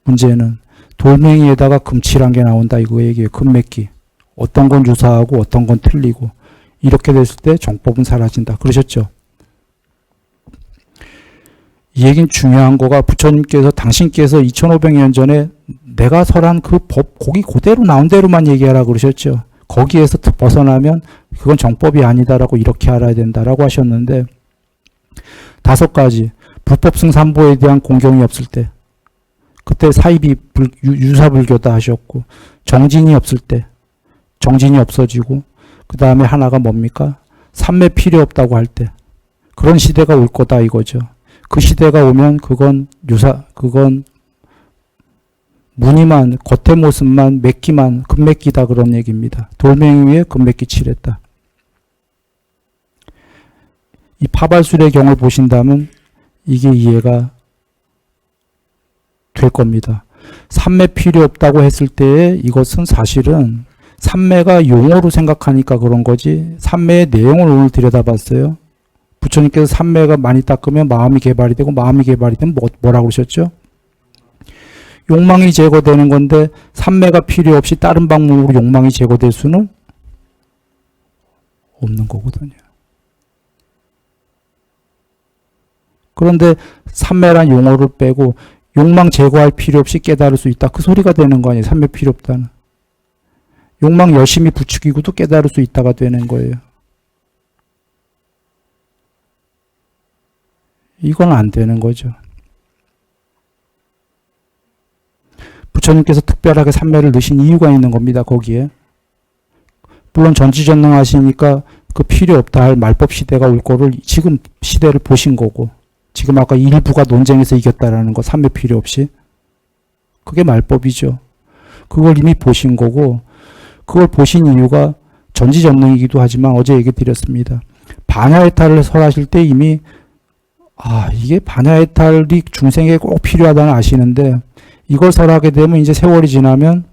문제는 돌멩이에다가 금칠한 게 나온다 이거 얘기예요. 금맥기. 어떤 건 유사하고 어떤 건 틀리고 이렇게 됐을 때 정법은 사라진다. 그러셨죠? 이 얘기는 중요한 거가 부처님께서 당신께서 2500년 전에 내가 설한 그 법 거기 그대로 나온 대로만 얘기하라 그러셨죠. 거기에서 벗어나면 그건 정법이 아니다라고 이렇게 알아야 된다라고 하셨는데 5가지 불법승삼보에 대한 공경이 없을 때 그때 사이비 유사불교다 하셨고 정진이 없을 때 정진이 없어지고 그 다음에 하나가 뭡니까? 삼매 필요 없다고 할 때 그런 시대가 올 거다 이거죠. 그 시대가 오면 그건 무늬만 겉의 모습만 맥기만 금맥기다 그런 얘기입니다. 돌멩이 위에 금맥기 칠했다. 이 파발술의 경우를 보신다면 이게 이해가 될 겁니다. 삼매 필요 없다고 했을 때에 이것은 사실은 삼매가 용어로 생각하니까 그런 거지 삼매의 내용을 오늘 들여다봤어요. 부처님께서 삼매가 많이 닦으면 마음이 개발이 되고 마음이 개발이 되면 뭐라고 그러셨죠? 욕망이 제거되는 건데 삼매가 필요 없이 다른 방법으로 욕망이 제거될 수는 없는 거거든요. 그런데 삼매란 용어를 빼고 욕망 제거할 필요 없이 깨달을 수 있다. 그 소리가 되는 거 아니에요. 삼매 필요 없다는. 욕망 열심히 부추기고도 깨달을 수 있다가 되는 거예요. 이건 안 되는 거죠. 부처님께서 특별하게 삼매를 넣으신 이유가 있는 겁니다. 거기에. 물론 전지전능하시니까 그 필요 없다 할 말법 시대가 올 거를 지금 시대를 보신 거고, 지금 아까 일부가 논쟁에서 이겼다라는 거 삼매 필요 없이, 그게 말법이죠. 그걸 이미 보신 거고, 그걸 보신 이유가 전지전능이기도 하지만 어제 얘기 드렸습니다. 반야해탈을 설하실 때 이미 이게 반야해탈이 중생에게 꼭 필요하다는 아시는데, 이걸 설하게 되면 이제 세월이 지나면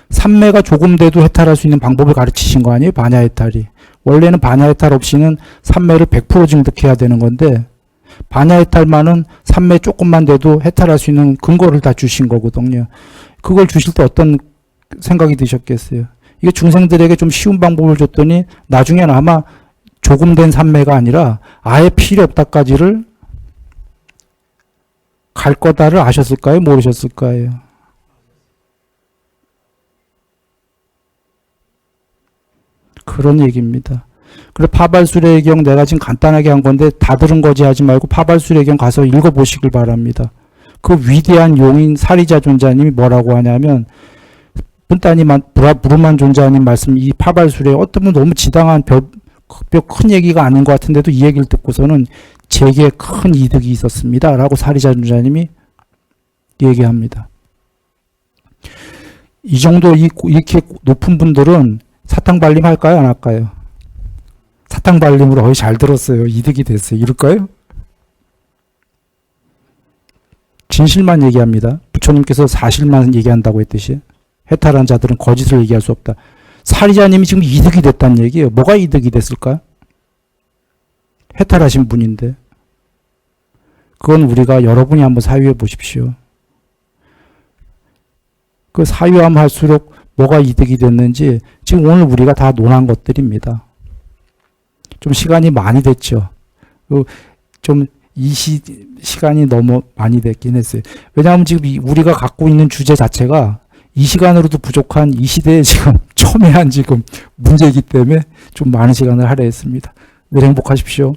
삼매가 조금 돼도 해탈할 수 있는 방법을 가르치신 거 아니에요? 반야해탈이. 원래는 반야해탈 없이는 삼매를 100% 증득해야 되는 건데, 반야해탈만은 삼매 조금만 돼도 해탈할 수 있는 근거를 다 주신 거거든요. 그걸 주실 때 어떤 생각이 드셨겠어요? 이게 중생들에게 좀 쉬운 방법을 줬더니 나중에는 아마 조금 된 삼매가 아니라 아예 필요 없다까지를 갈 거다를 아셨을까요? 모르셨을까요? 그런 얘기입니다. 그래, 파발수레경 내가 지금 간단하게 한 건데 다 들은 거지 하지 말고 파발수레경 가서 읽어보시길 바랍니다. 그 위대한 용인 사리자 존자님이 뭐라고 하냐면, 분따니만 부르만 존자님 말씀, 이 파발수레 어떤 분 너무 지당한 큰 얘기가 아닌 것 같은데도 이 얘기를 듣고서는 제게 큰 이득이 있었습니다 라고 사리자 존자님이 얘기합니다. 이 정도 이렇게 높은 분들은 사탕발림 할까요? 안 할까요? 사탕발림으로 거의 잘 들었어요. 이득이 됐어요. 이럴까요? 진실만 얘기합니다. 부처님께서 사실만 얘기한다고 했듯이 해탈한 자들은 거짓을 얘기할 수 없다. 사리자님이 지금 이득이 됐다는 얘기예요. 뭐가 이득이 됐을까? 해탈하신 분인데. 그건 우리가 여러분이 한번 사유해 보십시오. 그 사유함 할수록 뭐가 이득이 됐는지 지금 오늘 우리가 다 논한 것들입니다. 좀 시간이 많이 됐죠. 좀 시간이 너무 많이 됐긴 했어요. 왜냐하면 지금 우리가 갖고 있는 주제 자체가 이 시간으로도 부족한 이 시대에 지금 첨예한 지금 문제이기 때문에 좀 많은 시간을 할애했습니다. 늘 행복하십시오.